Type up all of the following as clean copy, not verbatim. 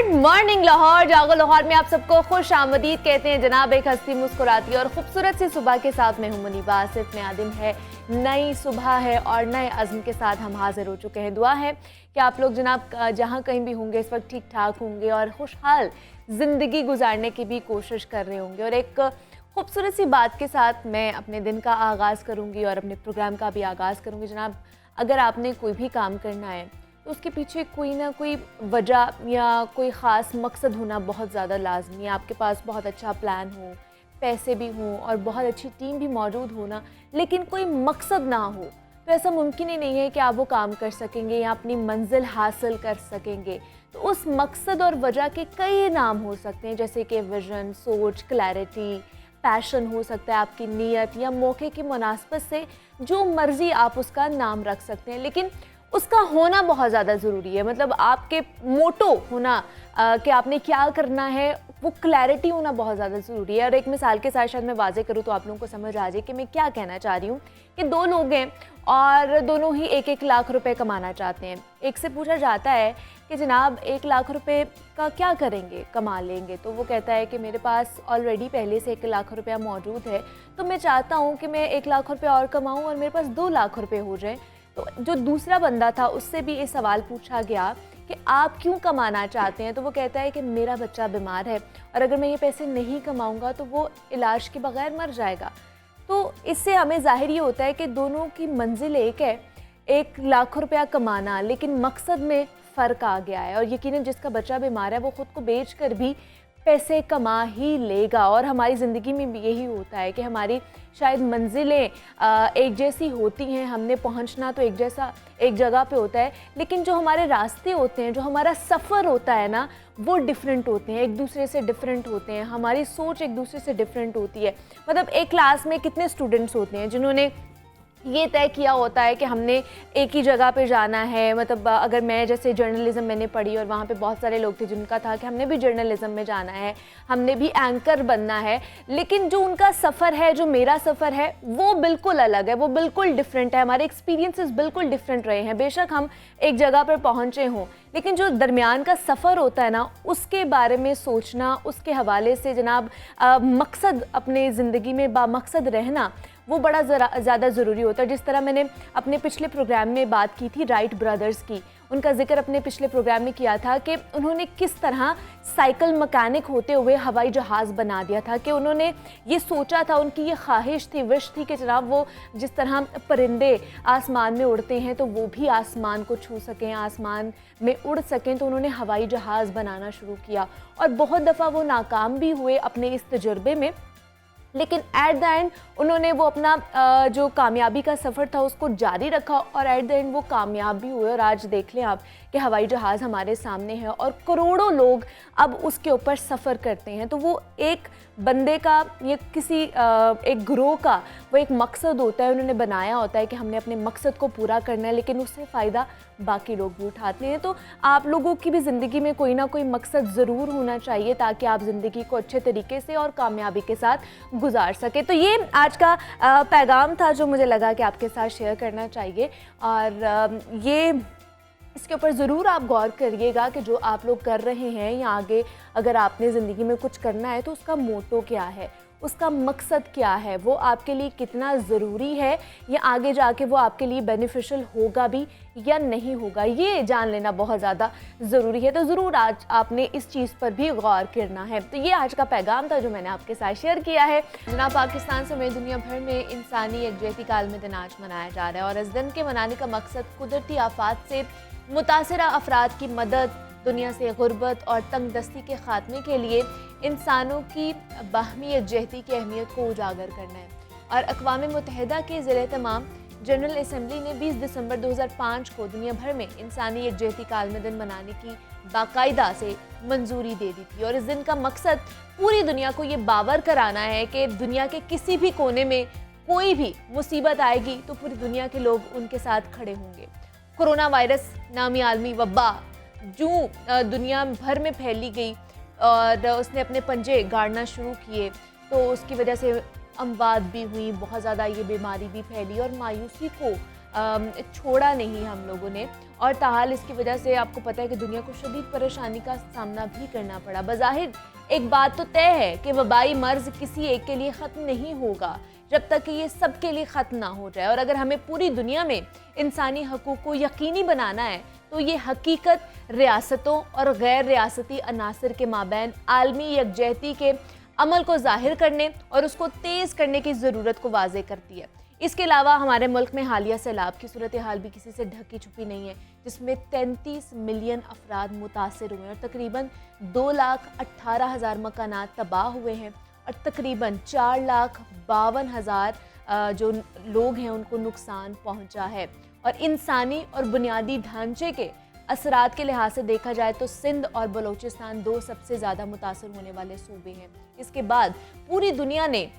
Good morning Lahore. जागो लाहौर में आप सबको खुश आमदीद कहते हैं जनाब। एक हस्ती मुस्कुराती है और खूबसूरत सी सुबह के साथ मैं हूं मुनीबा आसिफ। नया दिन है, नई सुबह है और नए अज़्म के साथ हम हाजिर हो चुके हैं। दुआ है कि आप लोग जनाब जहां कहीं भी होंगे इस वक्त ठीक ठाक होंगे और खुशहाल ज़िंदगी गुजारने की भी कोशिश कर रहे होंगे। और एक खूबसूरत सी बात के साथ मैं अपने दिन का आगाज़ करूँगी और अपने प्रोग्राम का भी आगाज़ करूँगी। जनाब, अगर आपने कोई भी काम करना है तो उसके पीछे कोई ना कोई वजह या कोई ख़ास मकसद होना बहुत ज़्यादा लाजमी है। आपके पास बहुत अच्छा प्लान हो, पैसे भी हों और बहुत अच्छी टीम भी मौजूद हो ना, लेकिन कोई मकसद ना हो तो ऐसा मुमकिन ही नहीं है कि आप वो काम कर सकेंगे या अपनी मंजिल हासिल कर सकेंगे। तो उस मकसद और वजह के कई नाम हो सकते हैं, जैसे कि विज़न, सोच, क्लैरिटी, पैशन हो सकता है, आपकी नीयत या मौके की मुनासबत से जो मर्ज़ी आप उसका नाम रख सकते हैं, लेकिन उसका होना बहुत ज़्यादा ज़रूरी है। मतलब आपके मोटो होना कि आपने क्या करना है, वो क्लैरिटी होना बहुत ज़्यादा ज़रूरी है। और एक मिसाल के साथ शायद मैं वाज़े करूँ तो आप लोगों को समझ आ जाए कि मैं क्या कहना चाह रही हूँ। कि दो लोग हैं और दोनों ही 1-1 लाख रुपए कमाना चाहते हैं। एक से पूछा जाता है कि जनाब 1 लाख रुपए का क्या करेंगे, कमा लेंगे? तो वो कहता है कि मेरे पास ऑलरेडी पहले से 1 लाख रुपया मौजूद है, तो मैं चाहता हूँ कि मैं 1 लाख रुपये और कमाऊँ और मेरे पास 2 लाख रुपये हो जाए। तो जो दूसरा बंदा था उससे भी ये सवाल पूछा गया कि आप क्यों कमाना चाहते हैं? तो वो कहता है कि मेरा बच्चा बीमार है और अगर मैं ये पैसे नहीं कमाऊंगा तो वो इलाज के बगैर मर जाएगा। तो इससे हमें ज़ाहिर ये होता है कि दोनों की मंजिल एक है, 1 लाख रुपया कमाना, लेकिन मकसद में फ़र्क आ गया है। और यकीनन जिसका बच्चा बीमार है वो ख़ुद को बेच कर भी पैसे कमा ही लेगा। और हमारी ज़िंदगी में भी यही होता है कि हमारी शायद मंजिलें एक जैसी होती हैं, हमने पहुंचना तो एक जगह पे होता है, लेकिन जो हमारे रास्ते होते हैं, जो हमारा सफ़र होता है ना, वो डिफरेंट होते हैं, एक दूसरे से डिफरेंट होते हैं। हमारी सोच एक दूसरे से डिफरेंट होती है। मतलब एक क्लास में कितने स्टूडेंट्स होते हैं जिन्होंने ये तय किया होता है कि हमने एक ही जगह पे जाना है। मतलब अगर मैं जैसे जर्नलिज़्म मैंने पढ़ी और वहाँ पे बहुत सारे लोग थे जिनका था कि हमने भी जर्नलिज़्म में जाना है, हमने भी एंकर बनना है, लेकिन जो उनका सफ़र है, जो मेरा सफ़र है, वो बिल्कुल अलग है, वो बिल्कुल डिफरेंट है। हमारे एक्सपीरियंसेस बिल्कुल डिफरेंट रहे हैं। बेशक हम एक जगह पर पहुँचे हों, लेकिन जो दरमियान का सफ़र होता है ना, उसके बारे में सोचना, उसके हवाले से जनाब मकसद, अपने ज़िंदगी में बामकसद रहना, वो बड़ा ज़्यादा ज़रूरी होता है। जिस तरह मैंने अपने पिछले प्रोग्राम में बात की थी राइट ब्रदर्स की, उनका जिक्र अपने पिछले प्रोग्राम में किया था कि उन्होंने किस तरह साइकिल मैकेनिक होते हुए हवाई जहाज़ बना दिया था। कि उन्होंने ये सोचा था, उनकी ये ख्वाहिश थी, विश थी कि जनाब वो जिस तरह परिंदे आसमान में उड़ते हैं तो वो भी आसमान को छू सकें, आसमान में उड़ सकें। तो उन्होंने हवाई जहाज़ बनाना शुरू किया और बहुत दफ़ा वो नाकाम भी हुए अपने इस तजुर्बे में, लेकिन एट द एंड उन्होंने वो अपना जो कामयाबी का सफ़र था उसको जारी रखा और एट द एंड वो कामयाब भी हुए। और आज देख लें आप कि हवाई जहाज़ हमारे सामने है और करोड़ों लोग अब उसके ऊपर सफ़र करते हैं। तो वो एक बंदे का या किसी एक ग्रोह का वो एक मकसद होता है, उन्होंने बनाया होता है कि हमने अपने मकसद को पूरा करना है, लेकिन उससे फ़ायदा बाकी लोग भी उठाते हैं। तो आप लोगों की भी ज़िंदगी में कोई ना कोई मकसद ज़रूर होना चाहिए ताकि आप ज़िंदगी को अच्छे तरीके से और कामयाबी के साथ गुजार सके। तो ये आज का पैगाम था जो मुझे लगा कि आपके साथ शेयर करना चाहिए। और ये इसके ऊपर ज़रूर आप गौर करिएगा कि जो आप लोग कर रहे हैं या आगे अगर आपने ज़िंदगी में कुछ करना है तो उसका मोटो क्या है, उसका मकसद क्या है, वो आपके लिए कितना ज़रूरी है, या आगे जाके वो आपके लिए बेनिफिशियल होगा भी या नहीं होगा, ये जान लेना बहुत ज़्यादा ज़रूरी है। तो ज़रूर आज आपने इस चीज़ पर भी गौर करना है। तो ये आज का पैगाम था जो मैंने आपके साथ शेयर किया है। जनाब, पाकिस्तान समेत दुनिया भर में इंसानी यकजहती का आलमी दिन आज मनाया जा रहा है और इस दिन के मनाने का मकसद कुदरती आफात से मुतासरा अफराद की मदद, दुनिया से गुर्बत और तंग दस्ती के ख़ात्मे के लिए इंसानों की बाहमी यकजहती की अहमियत को उजागर करना है। और अक़वाम मुत्तहिदा के ज़ेर-ए-तमाम जनरल असम्बली ने 20 दिसंबर 2005 को दुनिया भर में इंसानी यकजहती का आलमी दिन मनाने की बाकायदा से मंजूरी दे दी थी। और इस दिन का मकसद पूरी दुनिया को ये बावर कराना है कि दुनिया के किसी भी कोने में कोई भी मुसीबत आएगी तो पूरी दुनिया के लोग उनके साथ खड़े होंगे। कोरोना वायरस नामी आलमी वबा जो दुनिया भर में फैली गई और उसने अपने पंजे गाड़ना शुरू किए, तो उसकी वजह से अमवात भी हुई, बहुत ज़्यादा ये बीमारी भी फैली और मायूसी को छोड़ा नहीं हम लोगों ने, और ताहाल इसकी वजह से आपको पता है कि दुनिया को शदीद परेशानी का सामना भी करना पड़ा। बज़ाहिर एक बात तो तय है कि वबाई मर्ज किसी एक के लिए ख़त्म नहीं होगा जब तक कि ये सब के लिए ख़त्म ना हो जाए, और अगर हमें पूरी दुनिया में इंसानी हकूक़ को यकीनी बनाना है तो ये हकीकत रियासतों और गैर रियासती अनासर के माबैन आलमी यकजहती के अमल को ज़ाहिर करने और उसको तेज़ करने की ज़रूरत को वाज़े करती है। इसके अलावा हमारे मुल्क में हालिया सैलाब की सूरत हाल भी किसी से ढकी छुपी नहीं है, जिसमें 33 मिलियन अफराद मुतासर हुए और तकरीबन 2,18,000 मकानात तबाह हुए हैं और तकरीबन 4,52,000 जो लोग हैं उनको नुकसान पहुंचा है। और इंसानी और बुनियादी ढांचे के असरात के लिहाज से देखा जाए तो सिंध और बलूचिस्तान 2 सबसे ज़्यादा मुतासर होने वाले सूबे हैं। इसके बाद पूरी दुनिया ने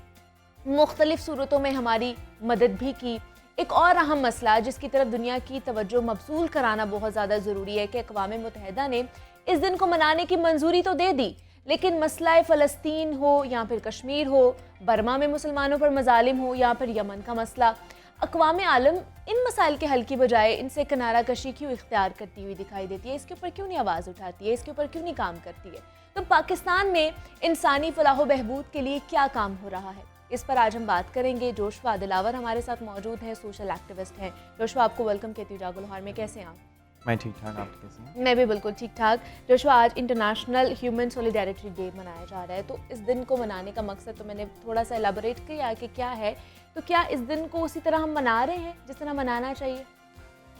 मुख्तलिफ सूरतों में हमारी मदद भी की। एक और अहम मसला जिसकी तरफ दुनिया की तवज्जो मबसूल कराना बहुत ज़्यादा ज़रूरी है कि अक़वाम मुत्तहिदा ने इस दिन को मनाने की मंजूरी तो दे दी, लेकिन मसला फ़लस्तीन हो या फिर कश्मीर हो, बर्मा में मुसलमानों पर मजालिम हो या फिर यमन का मसला, अक़वाम आलम इन मसाइल के हल की बजाय इनसे किनारा कशी क्यों इख्तियार करती हुई दिखाई देती है? इसके ऊपर क्यों नहीं आवाज़ उठाती है? इसके ऊपर क्यों नहीं काम करती है? तो पाकिस्तान में इंसानी फलाह बहबूद के लिए क्या काम हो रहा है, इस पर आज हम बात करेंगे। जोशवा दिलावर हमारे साथ मौजूद हैं, सोशल एक्टिविस्ट हैं। जोशवा, आपको वेलकम कहती हूँ जागो लाहौर में। कैसे हैं आप? मैं ठीक ठाक, आप कैसे हैं? मैं भी बिल्कुल ठीक ठाक। जोशवा, आज इंटरनेशनल ह्यूमन सॉलिडेरिटी डे मनाया जा रहा है, तो इस दिन को मनाने का मकसद तो मैंने थोड़ा सा एलाबोरेट किया कि क्या है, तो क्या इस दिन को उसी तरह हम मना रहे हैं जिस तरह मनाना चाहिए?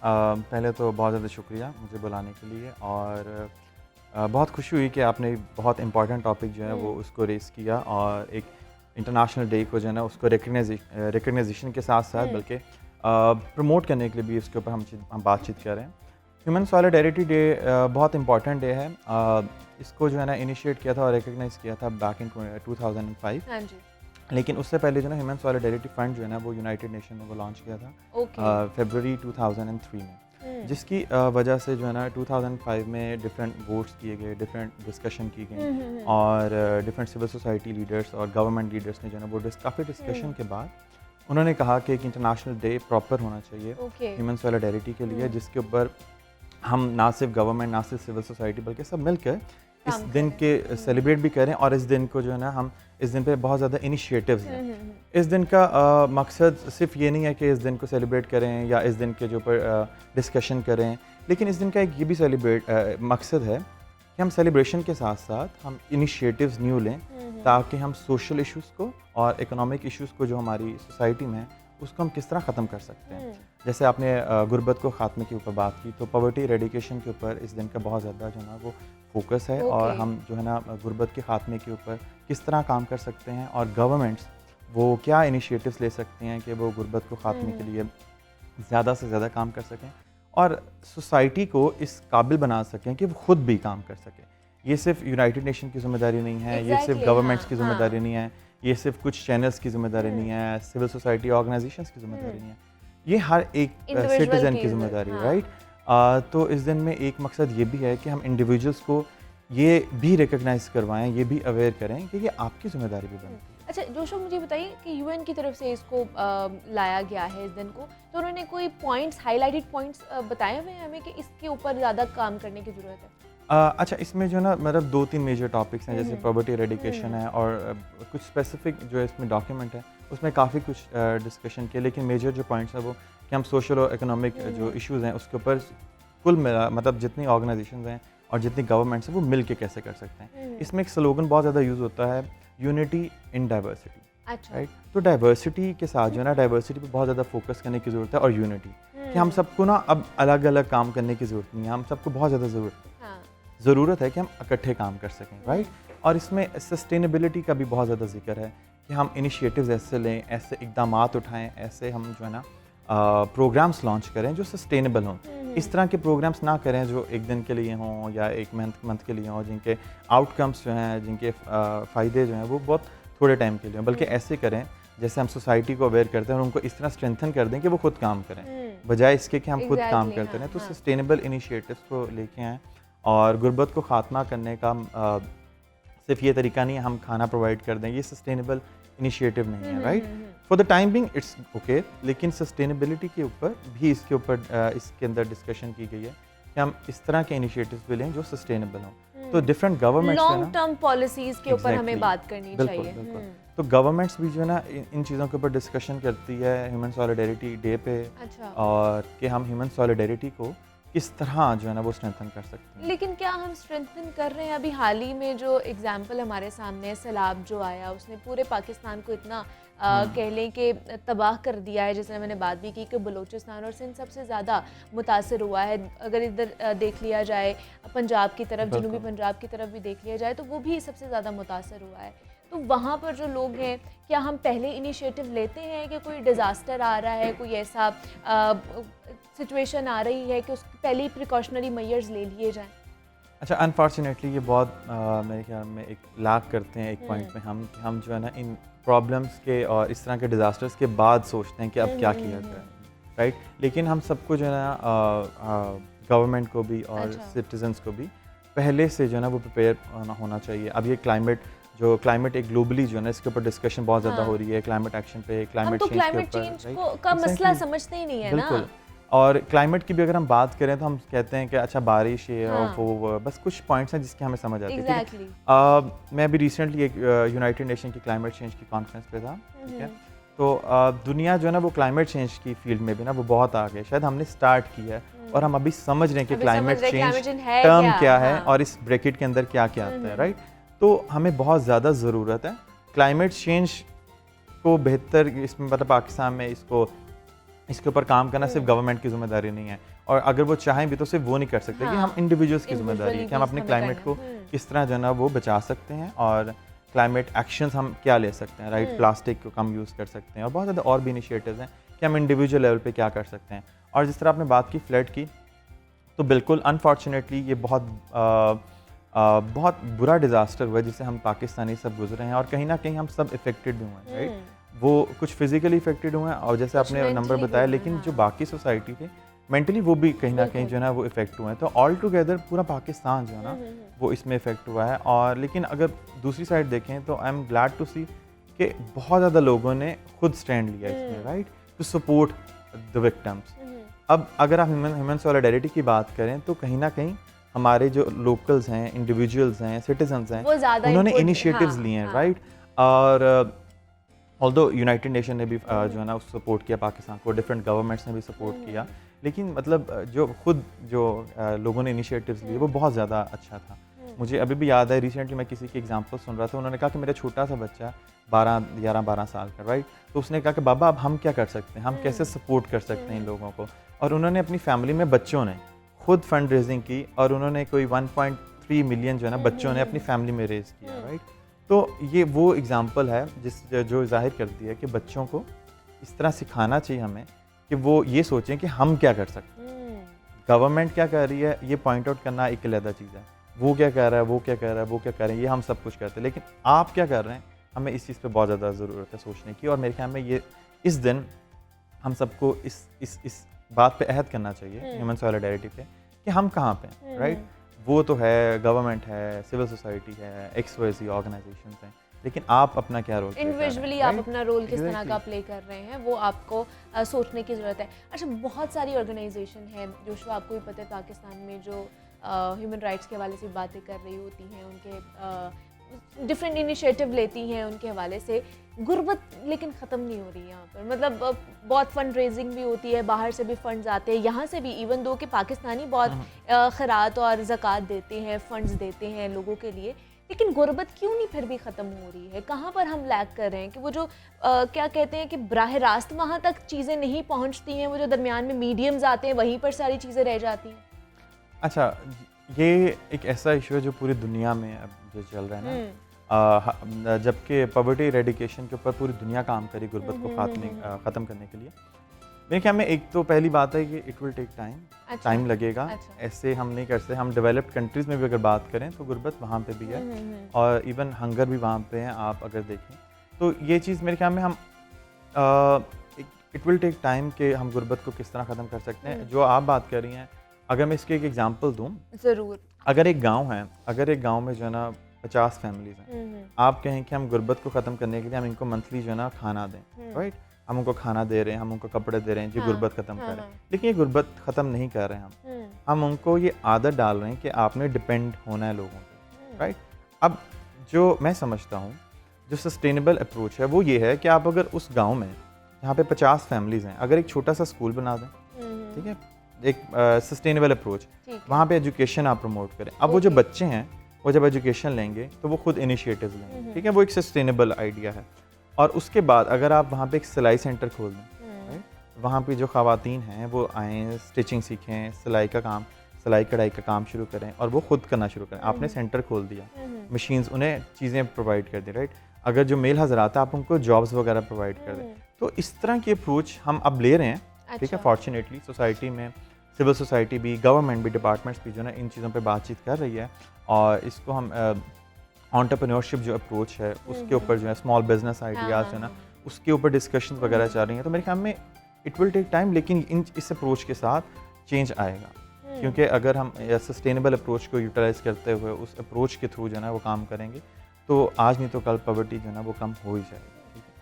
पहले तो बहुत ज़्यादा शुक्रिया मुझे बुलाने के लिए, और बहुत खुशी हुई कि आपने बहुत इम्पॉर्टेंट टॉपिक जो है वो उसको रेस किया, और एक इंटरनेशनल डे को जो है ना उसको रिकग्नाइजेशन के साथ साथ बल्कि प्रमोट करने के लिए भी इसके ऊपर हम बातचीत कर रहे हैं। ह्यूमन सॉलिडेरिटी डे बहुत इंपॉर्टेंट डे है। इसको जो है ना इनिशिएट किया था और रिकग्नाइज किया था बैक इन 2005। हाँ जी। लेकिन उससे पहले जो ना ह्यूमन सॉलिडेरिटी फंड जो है ना वो यूनाइटेड नेशन ने वो लॉन्च किया था फरवरी 2003 में, जिसकी वजह से जो है ना 2005 में डिफरेंट वोट्स किए गए, डिफरेंट डिस्कशन की गई, और डिफरेंट सिविल सोसाइटी लीडर्स और गवर्नमेंट लीडर्स ने जो है ना वो काफ़ी डिस्कशन के बाद उन्होंने कहा कि एक इंटरनेशनल डे प्रॉपर होना चाहिए ह्यूमन सॉलिडेरिटी के लिए, जिसके ऊपर हम ना सिर्फ गवर्नमेंट ना सिर्फ सिविल सोसाइटी बल्कि सब मिलकर इस दिन के सेलिब्रेट भी करें, और इस दिन को जो है ना हम इस दिन पे बहुत ज़्यादा इनिशिएटिव्स हैं। इस दिन का मकसद सिर्फ ये नहीं है कि इस दिन को सेलिब्रेट करें या इस दिन के जो ऊपर डिस्कशन करें, लेकिन इस दिन का एक ये भी मकसद है कि हम सेलिब्रेशन के साथ साथ हम इनिशिएटिव्स न्यू लें, ताकि हम सोशल इश्यूज़ को और इकोनॉमिक इश्यूज़ को जो हमारी सोसाइटी में है उसको हम किस तरह ख़त्म कर सकते हैं। जैसे आपने गुर्बत को ख़ात्मे के ऊपर बात की, तो पॉवर्टी रेडिकेशन के ऊपर इस दिन का बहुत ज़्यादा जो है ना वो फोकस है, और हम जो है ना गुर्बत के ख़ात्मे के ऊपर किस तरह काम कर सकते हैं, और गवर्नमेंट्स वो क्या इनिशिएटिव्स ले सकते हैं कि वो गुर्बत को ख़ात्मे के लिए ज़्यादा से ज़्यादा काम कर सकें और सोसाइटी को इस काबिल बना सकें कि वो खुद भी काम कर सकें। ये सिर्फ यूनाइटेड नेशन की जिम्मेदारी नहीं है, ये सिर्फ गवर्नमेंट्स की जिम्मेदारी नहीं है, ये सिर्फ कुछ चैनल्स की जिम्मेदारी नहीं है, सिविल सोसाइटी ऑर्गेनाइजेशंस की जिम्मेदारी नहीं है, ये हर एक सिटीजन की जिम्मेदारी है, राइट। तो इस दिन में एक मकसद ये भी है कि हम इंडिविजुअल्स को ये भी रिकग्नाइज करवाएं, ये भी अवेयर करें कि ये आपकी जिम्मेदारी भी बनती है। अच्छा जोशो, मुझे बताइए कि यूएन की तरफ से इसको लाया गया है इस दिन को, तो उन्होंने कोई पॉइंट्स, हाईलाइटेड पॉइंट्स बताए हुए हैं हमें कि इसके ऊपर ज़्यादा काम करने की ज़रूरत है? अच्छा, इसमें जो ना मतलब 2-3 मेजर टॉपिक्स हैं, जैसे पॉवर्टी रेडिकेशन है, और कुछ स्पेसिफिक जो इसमें डॉक्यूमेंट है उसमें काफ़ी कुछ डिस्कशन किया, लेकिन मेजर जो पॉइंट्स हैं वो कि हम सोशल और इकोनॉमिक जो इश्यूज़ हैं उसके ऊपर कुल मिला मतलब जितनी ऑर्गेनाइजेशंस हैं और जितनी गवर्नमेंट्स हैं वो मिल के कैसे कर सकते हैं। इसमें एक स्लोगन बहुत ज़्यादा यूज़ होता है, यूनिटी इन डाइवर्सिटी, राइट। तो डाइवर्सिटी के साथ जो है ना डाइवर्सिटी पे बहुत ज़्यादा फोकस करने की ज़रूरत है, और यूनिटी कि हम सबको ना अब अलग अलग काम करने की ज़रूरत नहीं है, हम सबको बहुत ज़्यादा ज़रूरत है कि हम इकट्ठे काम कर सकें, राइट। और इसमें सस्टेनेबिलिटी का भी बहुत ज़्यादा जिक्र है कि हम इनिशिएटिव्स ऐसे लें, ऐसे इक़दामात उठाएं, ऐसे हम जो है ना प्रोग्राम्स लॉन्च करें जो सस्टेनेबल हों। इस तरह के प्रोग्राम्स ना करें जो एक दिन के लिए हों या एक मंथ के लिए हों, जिनके आउटकम्स जो हैं, जिनके फ़ायदे जो हैं वो बहुत थोड़े टाइम के लिए हों, बल्कि ऐसे करें जैसे हम सोसाइटी को अवेयर करते हैं और उनको इस तरह स्ट्रेंथन कर दें कि वो खुद काम करें, बजाय इसके कि हम खुद काम करते रहें। तो सस्टेनेबल इनिशिएटिव्स को लेके आएँ, और गुर्बत को ख़ात्मा करने का सिर्फ ये तरीका नहीं है हम खाना प्रोवाइड कर दें, ये सस्टेनेबल इनिशिएटिव नहीं है, right? For the time being it's okay, लेकिन सस्टेनेबिलिटी के ऊपर भी इसके ऊपर इसके अंदर डिस्कशन की गई है कि हम इस तरह के इनिशिएटिव्स भी लें जो सस्टेनेबल हों। तो different governments long term policies के ऊपर हमें बात करनी बिल्कुल, चाहिए। बिल्कुल। तो गवर्नमेंट्स भी जो है ना इन चीज़ों के ऊपर डिस्कशन करती है ह्यूमन सॉलिडेरिटी डे पे। अच्छा। और कि हम ह्यूमन सॉलिडेरिटी को किस तरह जो है ना वो स्ट्रेंथन कर सकते हैं। लेकिन क्या हम स्ट्रेंथन कर रहे हैं? अभी हाल ही में जो एग्जाम्पल हमारे सामने सैलाब जो आया, उसने पूरे पाकिस्तान को इतना कह लें कि तबाह कर दिया है, जिसने मैंने बात भी की कि बलूचिस्तान और सिंध सबसे ज़्यादा मुतासर हुआ है। अगर इधर देख लिया जाए पंजाब की तरफ, जनूबी पंजाब की तरफ भी देख लिया जाए तो वो भी सबसे ज़्यादा मुतासर हुआ है। तो वहाँ पर जो लोग हैं, क्या हम पहले इनिशिएटिव लेते हैं कि कोई डिज़ास्टर आ रहा है, कोई ऐसा सिचुएशन आ रही है कि उसकी पहले ही प्रिकॉशनरी मेजर्स ले लिए जाएं? अच्छा, अनफॉर्चुनेटली ये बहुत मेरे ख्याल में एक लाख करते हैं एक पॉइंट में हम जो है ना इन प्रॉब्लम्स के और इस तरह के डिज़ास्टर्स के बाद सोचते हैं कि अब क्या किया जाए, राइट? लेकिन हम सबको जो है ना गवर्नमेंट को भी और सिटीजन्स को भी पहले से जो है ना वो प्रिपेयर होना चाहिए। अब ये क्लाइमेट एक ग्लोबली जो है ना इसके ऊपर डिस्कशन बहुत ज़्यादा हो रही है, क्लाइमेट एक्शन पे, क्लाइमेट चेंज का मसला समझते ही नहीं है ना। और क्लाइमेट की भी अगर हम बात करें तो हम कहते हैं कि अच्छा बारिश है और वो बस कुछ पॉइंट्स हैं जिसके हमें समझ आती है। मैं अभी रिसेंटली एक यूनाइटेड नेशन की क्लाइमेट चेंज की कॉन्फ्रेंस पे था, ठीक है? तो दुनिया जो है ना वो क्लाइमेट चेंज की फील्ड में भी ना वो बहुत आगे, शायद हमने स्टार्ट किया है और हम अभी समझ रहे हैं कि क्लाइमेट चेंज टर्म क्या है और इस ब्रैकेट के अंदर क्या क्या आता है, राइट? तो हमें बहुत ज़्यादा ज़रूरत है क्लाइमेट चेंज को बेहतर, इसमें मतलब पाकिस्तान में इसके ऊपर काम करना सिर्फ गवर्नमेंट की जिम्मेदारी नहीं है, और अगर वो चाहें भी तो सिर्फ वो नहीं कर सकते कि हम इंडिविजुअल्स की जिम्मेदारी है कि हम अपने क्लाइमेट को किस तरह जो है ना वो बचा सकते हैं और क्लाइमेट एक्शंस हम क्या ले सकते हैं, राइट? प्लास्टिक को कम यूज़ कर सकते हैं और बहुत ज़्यादा और भी इनिशिएटिव्स हैं कि हम इंडिविजुअल लेवल पे क्या कर सकते हैं। और जिस तरह आपने बात की फ्लड की, तो बिल्कुल अनफॉर्चुनेटली ये बहुत बुरा डिज़ास्टर हुआ जिससे हम पाकिस्तानी सब गुजरे हैं और कहीं ना कहीं हम सब इफ़ेक्टेड भी हुए हैं, राइट? वो कुछ फिजिकली इफेक्टेड हुए हैं और जैसे आपने नंबर बताया, लेकिन जो बाकी सोसाइटी थे मेंटली वो भी कहीं ना कहीं जो है ना वो इफेक्ट हुए हैं। तो ऑल टुगेदर पूरा पाकिस्तान जो है ना वो इसमें इफेक्ट हुआ है। और लेकिन अगर दूसरी साइड देखें तो I am glad to see कि बहुत ज़्यादा लोगों ने खुद स्टैंड लिया इसमें, right, to support the victims. अब अगर आप ह्यूमन सॉलिडेरिटी की बात करें तो कहीं ना कहीं हमारे जो लोकल्स हैं, इंडिविजुअल्स हैं, सिटीजन्स हैं, उन्होंने इनिशिएटिव्स लिए हैं, राइट? और ऑल्दो यूनाइटेड नेशन ने भी जो है ना सपोर्ट किया पाकिस्तान को, डिफरेंट गवर्नमेंट्स ने भी सपोर्ट किया, लेकिन मतलब जो लोगों ने इनिशिएटिव्स लिए वो बहुत ज़्यादा अच्छा था। मुझे अभी भी याद है, रिसेंटली मैं किसी की एग्जांपल सुन रहा था, उन्होंने कहा कि मेरा छोटा सा बच्चा 11-12 साल का, राइट? तो उसने कहा कि बाबा अब हम क्या कर सकते हैं, हम कैसे सपोर्ट कर सकते हैं इन लोगों को। और उन्होंने अपनी फैमिली में बच्चों ने खुद फंड रेजिंग की और उन्होंने कोई 1.3 मिलियन जो है ना बच्चों ने अपनी फैमिली में रेज किया, राइट? तो ये वो एग्जाम्पल है जो जाहिर करती है कि बच्चों को इस तरह सिखाना चाहिए हमें कि वो ये सोचें कि हम क्या कर सकते हैं। गवर्नमेंट क्या कर रही है ये पॉइंट आउट करना एक अलग चीज़ है, वो क्या कर रहा है, वो क्या कर रहा है, वो क्या कर रहे हैं, ये हम सब कुछ करते हैं, लेकिन आप क्या कर रहे हैं, हमें इस चीज़ पे बहुत ज़्यादा ज़रूरत है सोचने की। और मेरे ख्याल में ये इस दिन हम सबको इस बात पे अहद करना चाहिए ह्यूमन सॉलिडेरिटी पे कि हम कहाँ पे हैं, राइट? वो तो है, गवर्नमेंट है, सिविल सोसाइटी है, XYZ ऑर्गेनाइजेशंस हैं, लेकिन आप अपना क्या रोल इंडिविजुअली आप अपना रोल किस तरह का प्ले कर रहे हैं वो आपको सोचने की ज़रूरत है। अच्छा, बहुत सारी ऑर्गेनाइजेशन है जो आपको भी पता है पाकिस्तान में जो ह्यूमन राइट्स के हवाले से बातें कर रही होती हैं, उनके डिफरेंट इनिशिएटिव लेती हैं उनके हवाले से। गुर्बत लेकिन ख़त्म नहीं हो रही है यहाँ पर, मतलब बहुत फंड रेजिंग भी होती है, बाहर से भी फंड्स आते हैं, यहाँ से भी, इवन दो कि पाकिस्तानी बहुत खैरात और ज़कात देते हैं, फंड्स देते हैं लोगों के लिए, लेकिन गुर्बत क्यों नहीं फिर भी ख़त्म हो रही है? कहाँ पर हम लैग कर रहे हैं कि वो जो क्या कहते हैं कि बराह रास्त वहाँ तक चीज़ें नहीं पहुँचती हैं, वो जो दरमियान में मीडियम्स आते हैं वहीं पर सारी चीज़ें रह जाती हैं। अच्छा, ये एक ऐसा इशू है जो पूरी दुनिया में अब जो चल रहा है ना, जबकि पॉवर्टी एरेडिकेशन के ऊपर पूरी दुनिया काम करी गुर्बत को ख़त्म करने के लिए। मेरे ख्याल में एक तो पहली बात है कि इट विल टेक टाइम लगेगा। ऐसे हम नहीं कर सकते। हम डेवलप्ड कंट्रीज़ में भी अगर बात करें तो गुर्बत वहाँ पे भी है और इवन हंगर भी वहाँ पे हैं, आप अगर देखें तो ये चीज़ मेरे ख्याल में हम इट विल टेक टाइम कि हम गुर्बत को किस तरह ख़त्म कर सकते हैं। जो आप बात कर रही हैं, अगर मैं इसके एक एग्जांपल दूं, ज़रूर। अगर एक गांव है, अगर एक गांव में जो है ना 50 फैमिलीज हैं, आप कहें कि हम गुर्बत को ख़त्म करने के लिए हम इनको मंथली जो है ना खाना दें, राइट, हम उनको खाना दे रहे हैं, हम उनको कपड़े दे रहे हैं, जो गुर्बत ख़त्म कर रहे हैं, लेकिन ये गुर्बत ख़त्म नहीं कर रहे हैं हम उनको ये आदत डाल रहे हैं कि आपने डिपेंड होना है लोगों पे, राइट। अब जो मैं समझता हूँ जो सस्टेनेबल अप्रोच है वो ये है कि आप अगर उस गांव में जहाँ पे 50 फैमिलीज़ हैं अगर एक छोटा सा स्कूल बना दें, ठीक है, एक सस्टेनेबल अप्रोच, वहाँ पे एजुकेशन आप प्रमोट करें। अब वो जो बच्चे हैं वो जब एजुकेशन लेंगे तो वो खुद इनिशिएटिव लेंगे, ठीक है, वो एक सस्टेनेबल आइडिया है। और उसके बाद अगर आप वहाँ पे एक सिलाई सेंटर खोल दें, वहाँ पे जो ख़वातीन हैं वो आएँ, स्टिचिंग सीखें, सिलाई का काम, सिलाई कढ़ाई का काम शुरू करें और वो खुद करना शुरू करें। आपने सेंटर खोल दिया, मशीन्स, उन्हें चीज़ें प्रोवाइड कर दी, राइट। अगर जो मेल हज़रात आप उनको जॉब्स वगैरह प्रोवाइड कर दें। तो इस तरह की अप्रोच हम अब ले रहे हैं, ठीक है। फॉर्चुनेटली सोसाइटी में सिविल सोसाइटी भी, गवर्नमेंट भी, डिपार्टमेंट्स भी जो है इन चीज़ों पे बातचीत कर रही है और इसको हम एंटरप्रेन्योरशिप जो अप्रोच है उसके ऊपर जो है स्मॉल बिजनेस आइडियाज़ जो है ना उसके ऊपर डिस्कशन वगैरह चल रही हैं। तो मेरे ख्याल में इट विल टेक टाइम, लेकिन इस अप्रोच के साथ चेंज आएगा, क्योंकि अगर हम सस्टेनेबल अप्रोच को यूटिलाइज़ करते हुए उस अप्रोच के थ्रू जो है ना वो काम करेंगे तो आज नहीं तो कल पॉवर्टी जो है ना वो कम हो ही जाएगी।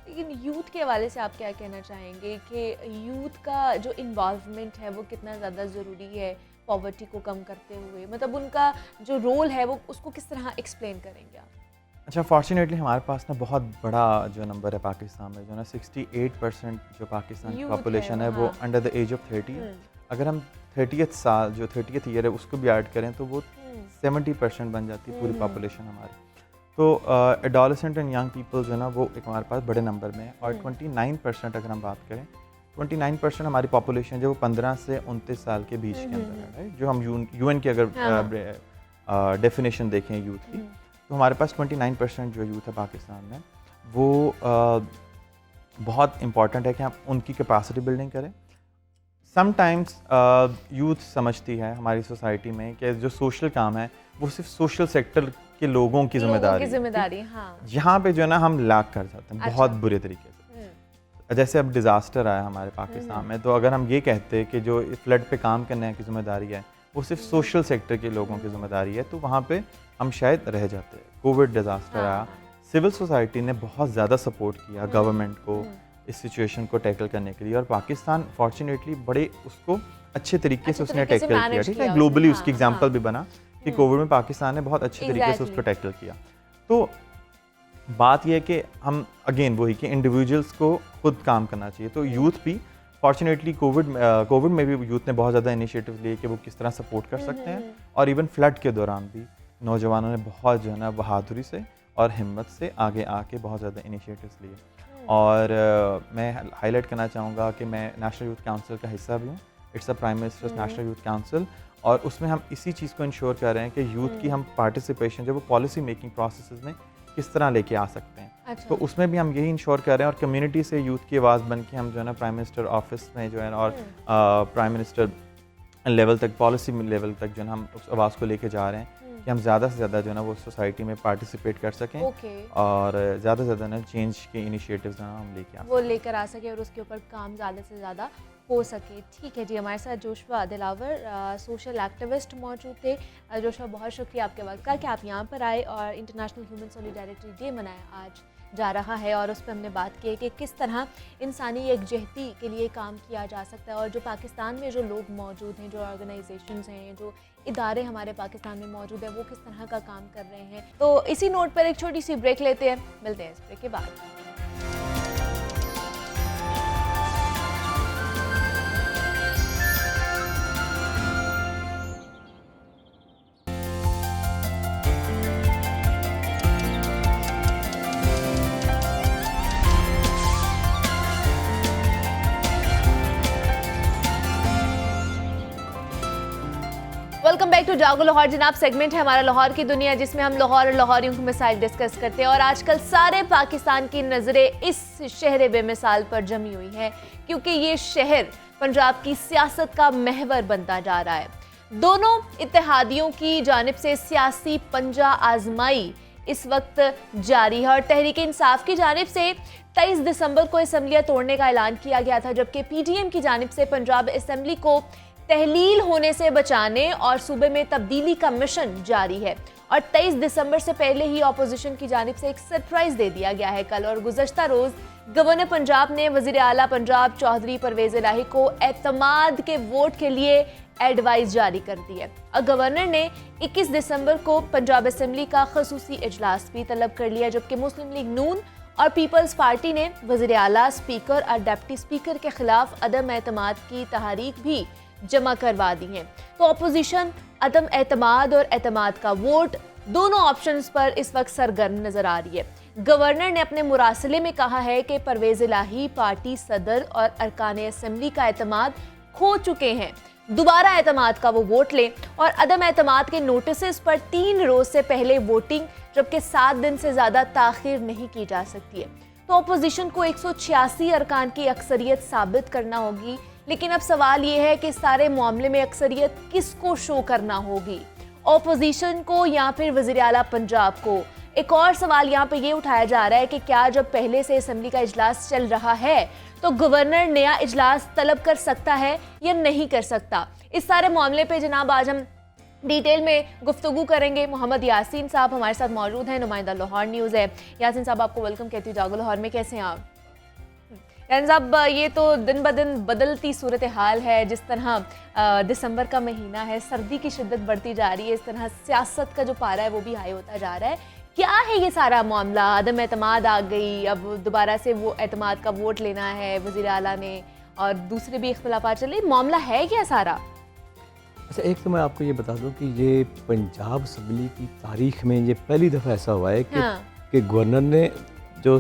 लेकिन यूथ के हवाले से आप क्या कहना चाहेंगे कि यूथ का जो इन्वॉल्वमेंट है वो कितना ज़्यादा ज़रूरी है पॉवर्टी को कम करते हुए, मतलब उनका जो रोल है वो उसको किस तरह एक्सप्लेन करेंगे आप? अच्छा, फॉर्चुनेटली हमारे पास ना बहुत बड़ा जो नंबर है पाकिस्तान में, जो ना 68% जो पाकिस्तान की पॉपुलेशन है वो अंडर द एज ऑफ 30 है। अगर हम 30th साल जो 30th ईयर है उसको भी ऐड करें तो वो 70% बन जाती है पूरी पॉपुलेशन हमारी। तो एडोलेसेंट एंड यंग पीपल जो है ना वो एक हमारे पास बड़े नंबर में है। और 29% अगर हम बात करें, 29% हमारी पॉपुलेशन जो वो 15 से 29 साल के बीच के अंदर है, राइट। जो हम यूएन की अगर डेफिनेशन देखें यूथ की, तो हमारे पास 29% जो यूथ है पाकिस्तान में वो बहुत इम्पॉर्टेंट है कि हम उनकी कैपेसिटी बिल्डिंग करें। समटाइम्स यूथ समझती है हमारी सोसाइटी में कि जो सोशल काम है वो सिर्फ सोशल सेक्टर के लोगों की जिम्मेदारी, हाँ। यहाँ पे जो है ना हम लैक कर जाते हैं बहुत बुरे तरीके से। जैसे अब डिज़ास्टर आया हमारे पाकिस्तान में, तो अगर हम ये कहते हैं कि जो फ्लड पे काम करने की जिम्मेदारी है वो सिर्फ सोशल सेक्टर के लोगों की जिम्मेदारी है, तो वहाँ पे हम शायद रह जाते हैं। कोविड डिज़ास्टर आया, सिविल सोसाइटी ने बहुत ज़्यादा सपोर्ट किया गवर्नमेंट को इस सिचुएशन को टैकल करने के लिए, और पाकिस्तान फॉर्चुनेटली बड़े उसको अच्छे तरीके से उसने टैकल किया, ठीक है। ग्लोबली उसकी एग्जांपल भी बना कि कोविड में पाकिस्तान ने बहुत अच्छे तरीके से उसको टैकल किया। तो बात यह है कि हम अगेन वही कि इंडिविजुअल्स को खुद काम करना चाहिए। तो यूथ भी फॉर्चुनेटली कोविड में भी यूथ ने बहुत ज़्यादा इनिशिएटिव लिए कि वो किस तरह सपोर्ट कर सकते हैं, और इवन फ्लड के दौरान भी नौजवानों ने बहुत जो है ना बहादुरी से और हिम्मत से आगे आके बहुत ज़्यादा इनिशिएटिव्स लिए। और मैं हाईलाइट करना चाहूँगा कि मैं नेशनल यूथ काउंसिल का हिस्सा भी हूँ। It's a prime ministers national youth council, और उसमें हम इसी चीज़ को इंश्योर कर रहे हैं कि यूथ की हम पार्टिसिपेशन जो वो पॉलिसी मेकिंग प्रोसेस में किस तरह लेके आ सकते हैं। अच्छा। तो उसमें भी हम यही इंश्योर कर रहे हैं, और कम्युनिटी से यूथ की आवाज़ बन के हम जो है ना प्राइम मिनिस्टर ऑफिस में जो है ना, और प्राइम मिनिस्टर लेवल तक, पॉलिसी लेवल तक जो है हम उस आवाज़ को लेके जा रहे हैं कि हम ज़्यादा से ज़्यादा जो है ना वो सोसाइटी में पार्टिसिपेट कर सकें, और ज़्यादा से ज़्यादा ना चेंज के इनिशिएटिव्स हम लेकर आ सके और उसके ऊपर काम ज़्यादा से ज़्यादा हो सके। ठीक है जी, हमारे साथ जोशवा दिलावर सोशल एक्टिविस्ट मौजूद थे। जोशवा, बहुत शुक्रिया आपके वक्त का कि आप यहाँ पर आए, और इंटरनेशनल ह्यूमन सॉलिडारिटी डे मनाया आज जा रहा है, और उस पर हमने बात की कि किस तरह इंसानी यकजहती के लिए काम किया जा सकता है, और जो पाकिस्तान में जो लोग मौजूद हैं, जो ऑर्गेनाइजेशंस हैं, जो इदारे हमारे पाकिस्तान में मौजूद हैं, वो किस तरह का काम कर रहे हैं। तो इसी नोट पर एक छोटी सी ब्रेक लेते हैं, मिलते हैं इस ब्रेक के बाद। वेलकम बैक टू जागो लाहौर। जनाब, सेगमेंट है हमारा लाहौर की दुनिया, जिसमें हम लाहौर और लाहौरियों के मसाइल डिस्कस करते हैं। और आजकल सारे पाकिस्तान की नज़रें इस शहर बेमिसाल पर जमी हुई हैं, क्योंकि ये शहर पंजाब की सियासत का महवर बनता जा रहा है। दोनों इत्तेहादियों की जानिब से सियासी पंजा आजमाई इस वक्त जारी है, और तहरीक इंसाफ की जानिब से 23 दिसंबर को असम्बलियाँ तोड़ने का ऐलान किया गया था, जबकि PDM की जानिब से पंजाब असम्बली को तहलील होने से बचाने और सूबे में तब्दीली का मिशन जारी है। और 23 दिसंबर से पहले ही अपोजिशन की जानिब से एक सरप्राइज दे दिया गया है कल। और गुज़श्ता रोज़ गवर्नर पंजाब ने वज़ीर आला पंजाब चौधरी परवेज़ इलाही को एतमाद के वोट के लिए एडवाइस जारी कर दी है। और गवर्नर ने 21 दिसंबर को पंजाब असम्बली का खसूसी इजलास भी तलब कर लिया, जबकि मुस्लिम लीग नून और पीपल्स पार्टी ने वज़ीर आला, स्पीकर और डिप्टी स्पीकर के खिलाफ अदम एतमाद की तहरीक भी जमा करवा दी है। तो अपोजिशन अदम एतमाद और एतमाद का वोट दोनों ऑप्शंस पर इस वक्त सरगर्म नजर आ रही है। गवर्नर ने अपने मुरासले में कहा है कि परवेज़ इलाही पार्टी सदर और अरकान असम्बली का एतमाद खो चुके हैं, दोबारा एतमाद का वो वोट लें और अदम एतमाद के नोटिस पर 3 रोज से पहले वोटिंग, जबकि 7 दिन से ज़्यादा ताख़ीर नहीं की जा सकती है। तो अपोजिशन को 186 अरकान की अक्सरियत साबित करना होगी, लेकिन अब सवाल ये है कि सारे मामले में अक्सरियत किसको शो करना होगी, अपोजिशन को या फिर वज़ीर आला पंजाब को। एक और सवाल यहाँ पे ये उठाया जा रहा है कि क्या जब पहले से असम्बली का इजलास चल रहा है तो गवर्नर नया इजलास तलब कर सकता है या नहीं कर सकता। इस सारे मामले पे जनाब आज हम डिटेल में गुफ्तगू करेंगे। मोहम्मद यासीन साहब हमारे साथ मौजूद हैं, नुमाइंदा लाहौर न्यूज़ है। यासीन साहब आपको वेलकम कहती हूँ जागो लाहौर में, कैसे हैं आप? यासीन साहब, ये तो दिन ब दिन बदलती सूरत हाल है। जिस तरह दिसंबर का महीना है, सर्दी की शिद्दत बढ़ती जा रही है, इस तरह सियासत का जो पारा है वो भी हाई होता जा रहा है। क्या है ये सारा मामला? अदम एतमाद आ गई, अब दोबारा से वो एतमाद का वोट लेना है वज़ीर आला ने, और दूसरे भी इख्तिलाफात चले, मामला है क्या सारा? अच्छा, एक तो मैं आपको ये बता दूं कि ये पंजाब असम्बली की तारीख में ये पहली दफ़ा ऐसा हुआ है कि, हाँ। कि गवर्नर ने जो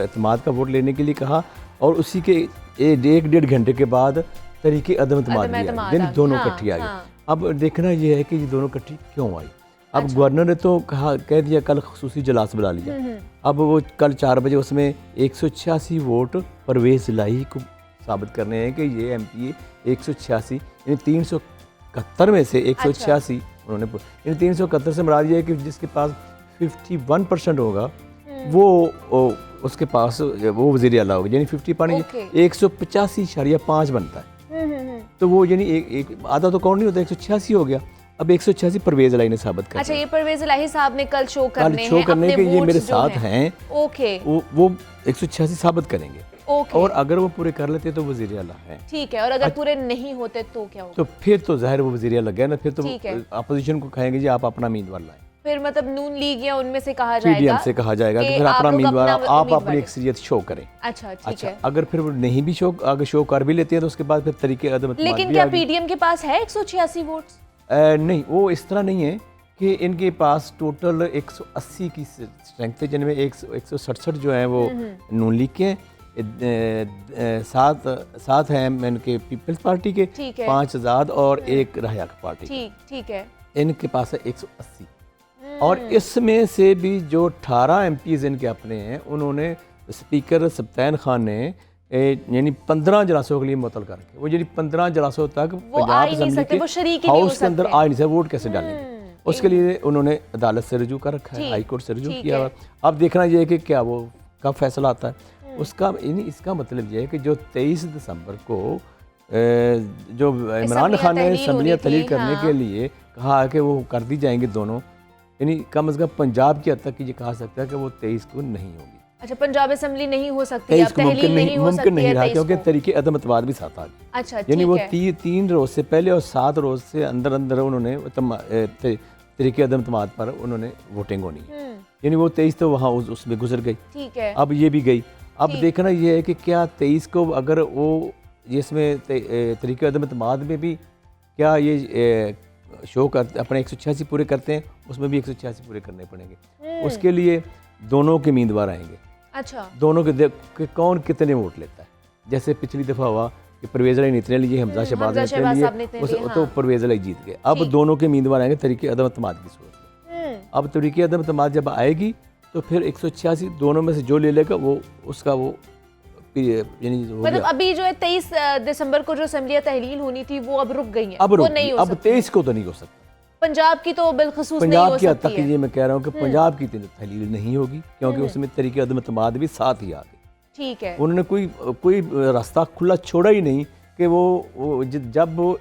एतमाद का वोट लेने के लिए कहा और उसी के 1-1.5 घंटे के बाद तरीके अदम एतमाद दोनों इकट्ठी आ गई। अब देखना ये है कि ये दोनों इकट्ठी क्यों आई। अब अच्छा। गवर्नर ने तो कह दिया कल खसूसी इजलास बुला लिया। अब वो कल 4 बजे उसमें 186 वोट परवेज़ इलाही को साबित करने हैं कि ये MP 186 यानी 371 में से 186 उन्होंने, यानी 371 से मुराद ये है कि जिसके पास 51% होगा वो उसके पास वो वज़ीर आला होगा, यानी 50 पानी 185.5 बनता है। तो वो यानी एक आधा तो कौन नहीं होता, 186 हो गया। अब 186 परवेज़ इलाही ने साबित कर। अच्छा, ये परवेज़ इलाही साहब ने कल शो करने के ये मेरे साथ हैं, ओके, वो 186 साबित करेंगे। ओके। और अगर वो पूरे कर लेते तो वज़ीर आला है, ठीक है। और अगर पूरे नहीं होते तो क्या होगा? तो फिर तो ज़ाहिर वो वज़ीर आला गया ना, फिर तो अपोजिशन को कहेंगे जी आप अपना उम्मीदवार लाएं। फिर मतलब नून लीग या उनमें से कहा जाएगा, PDM से कहा जाएगा कि फिर अपना उम्मीदवार आप अपनी अक्सरियत शो करें। अच्छा, ठीक है। अगर फिर वो नहीं भी अगर शो कर भी लेते हैं तो उसके बाद फिर तरीके अदम एतमाद। लेकिन क्या PDM के पास है 186 वोट्स? नहीं, वो इस तरह नहीं है कि इनके पास टोटल 180 की स्ट्रेंथ है, जिनमें 167 जो है वो नून लीग के हैं, 7 हैं इनके पीपल्स पार्टी के, 5 आज़ाद और 1 रहया पार्टी। ठीक है। इनके पास है 180 और इसमें से भी जो 18 MPs इनके अपने हैं, उन्होंने स्पीकर सब्तैन खान ने यानी 15 इजलासों के लिए मुअत्तल करके, वो यानी 15 इजलासों तक पंजाब असम्बली के हाउस के अंदर आ नहीं सकते, वोट कैसे डालेंगे? उसके लिए उन्होंने अदालत से रजू कर रखा है, हाई कोर्ट से रजू किया हुआ। अब देखना यह है कि क्या वो कब फैसला आता है उसका। इसका मतलब यह है कि जो 23 दिसंबर को जो इमरान खान ने असम्बलियाँ तहलील करने के लिए कहा है कि वो कर दी जाएंगी दोनों, यानी कम अज़ कम पंजाब की हद तक ये कहा सकता है कि वो 23 को नहीं होगी। अच्छा, पंजाब असम्बली नहीं हो सकती, 23 को मुमकिन नहीं रहा, क्योंकि तरीके अदम एतमाद भी साथ आ गए। अच्छा, यानी वो 3 रोज से पहले और 7 रोज से अंदर उन्होंने तरीके अदम एतमाद पर उन्होंने वोटिंग होनी है, यानी वो 23 तो वहाँ उसमें गुजर गई। ठीक है। अब ये भी गई। अब देखना ये है कि क्या 23 को अगर वो जिसमें तरीके अदम एतमाद में भी क्या ये शो करते अपने 186 पूरे करते हैं, उसमें भी 186 पूरे करने पड़ेंगे। उसके लिए दोनों के उम्मीदवार आएंगे। अच्छा, दोनों के कौन कितने वोट लेता है। जैसे पिछली दफा हुआ कि परवेज़ इलाही ने इतने लिए, हमजा शहबाज ने इतने लिए, तो परवेज़ इलाही जीत गए। अब दोनों के उम्मीदवार आएंगे तरीके अदम एतमाद की सूरत में। अब तरीके अदम एतमाद जब आएगी तो फिर 186 दोनों में से जो ले लेगा वो उसका वो यानी मतलब अभी जो है 23 दिसंबर को जो असम्बलियाँ तहलील होनी थी वो अब रुक गई हैं, अब 23 को तो नहीं हो सकता। पंजाब की तो बिलखुसूस नहीं पंजाब हो की हद सकती तक है। ये मैं कह रहा हूँ कि पंजाब की तहलील नहीं होगी, क्योंकि उसमें तरीके अदम एतमाद भी साथ ही आ गए। ठीक है। उन्होंने कोई रास्ता खुला छोड़ा ही नहीं कि वो जब वो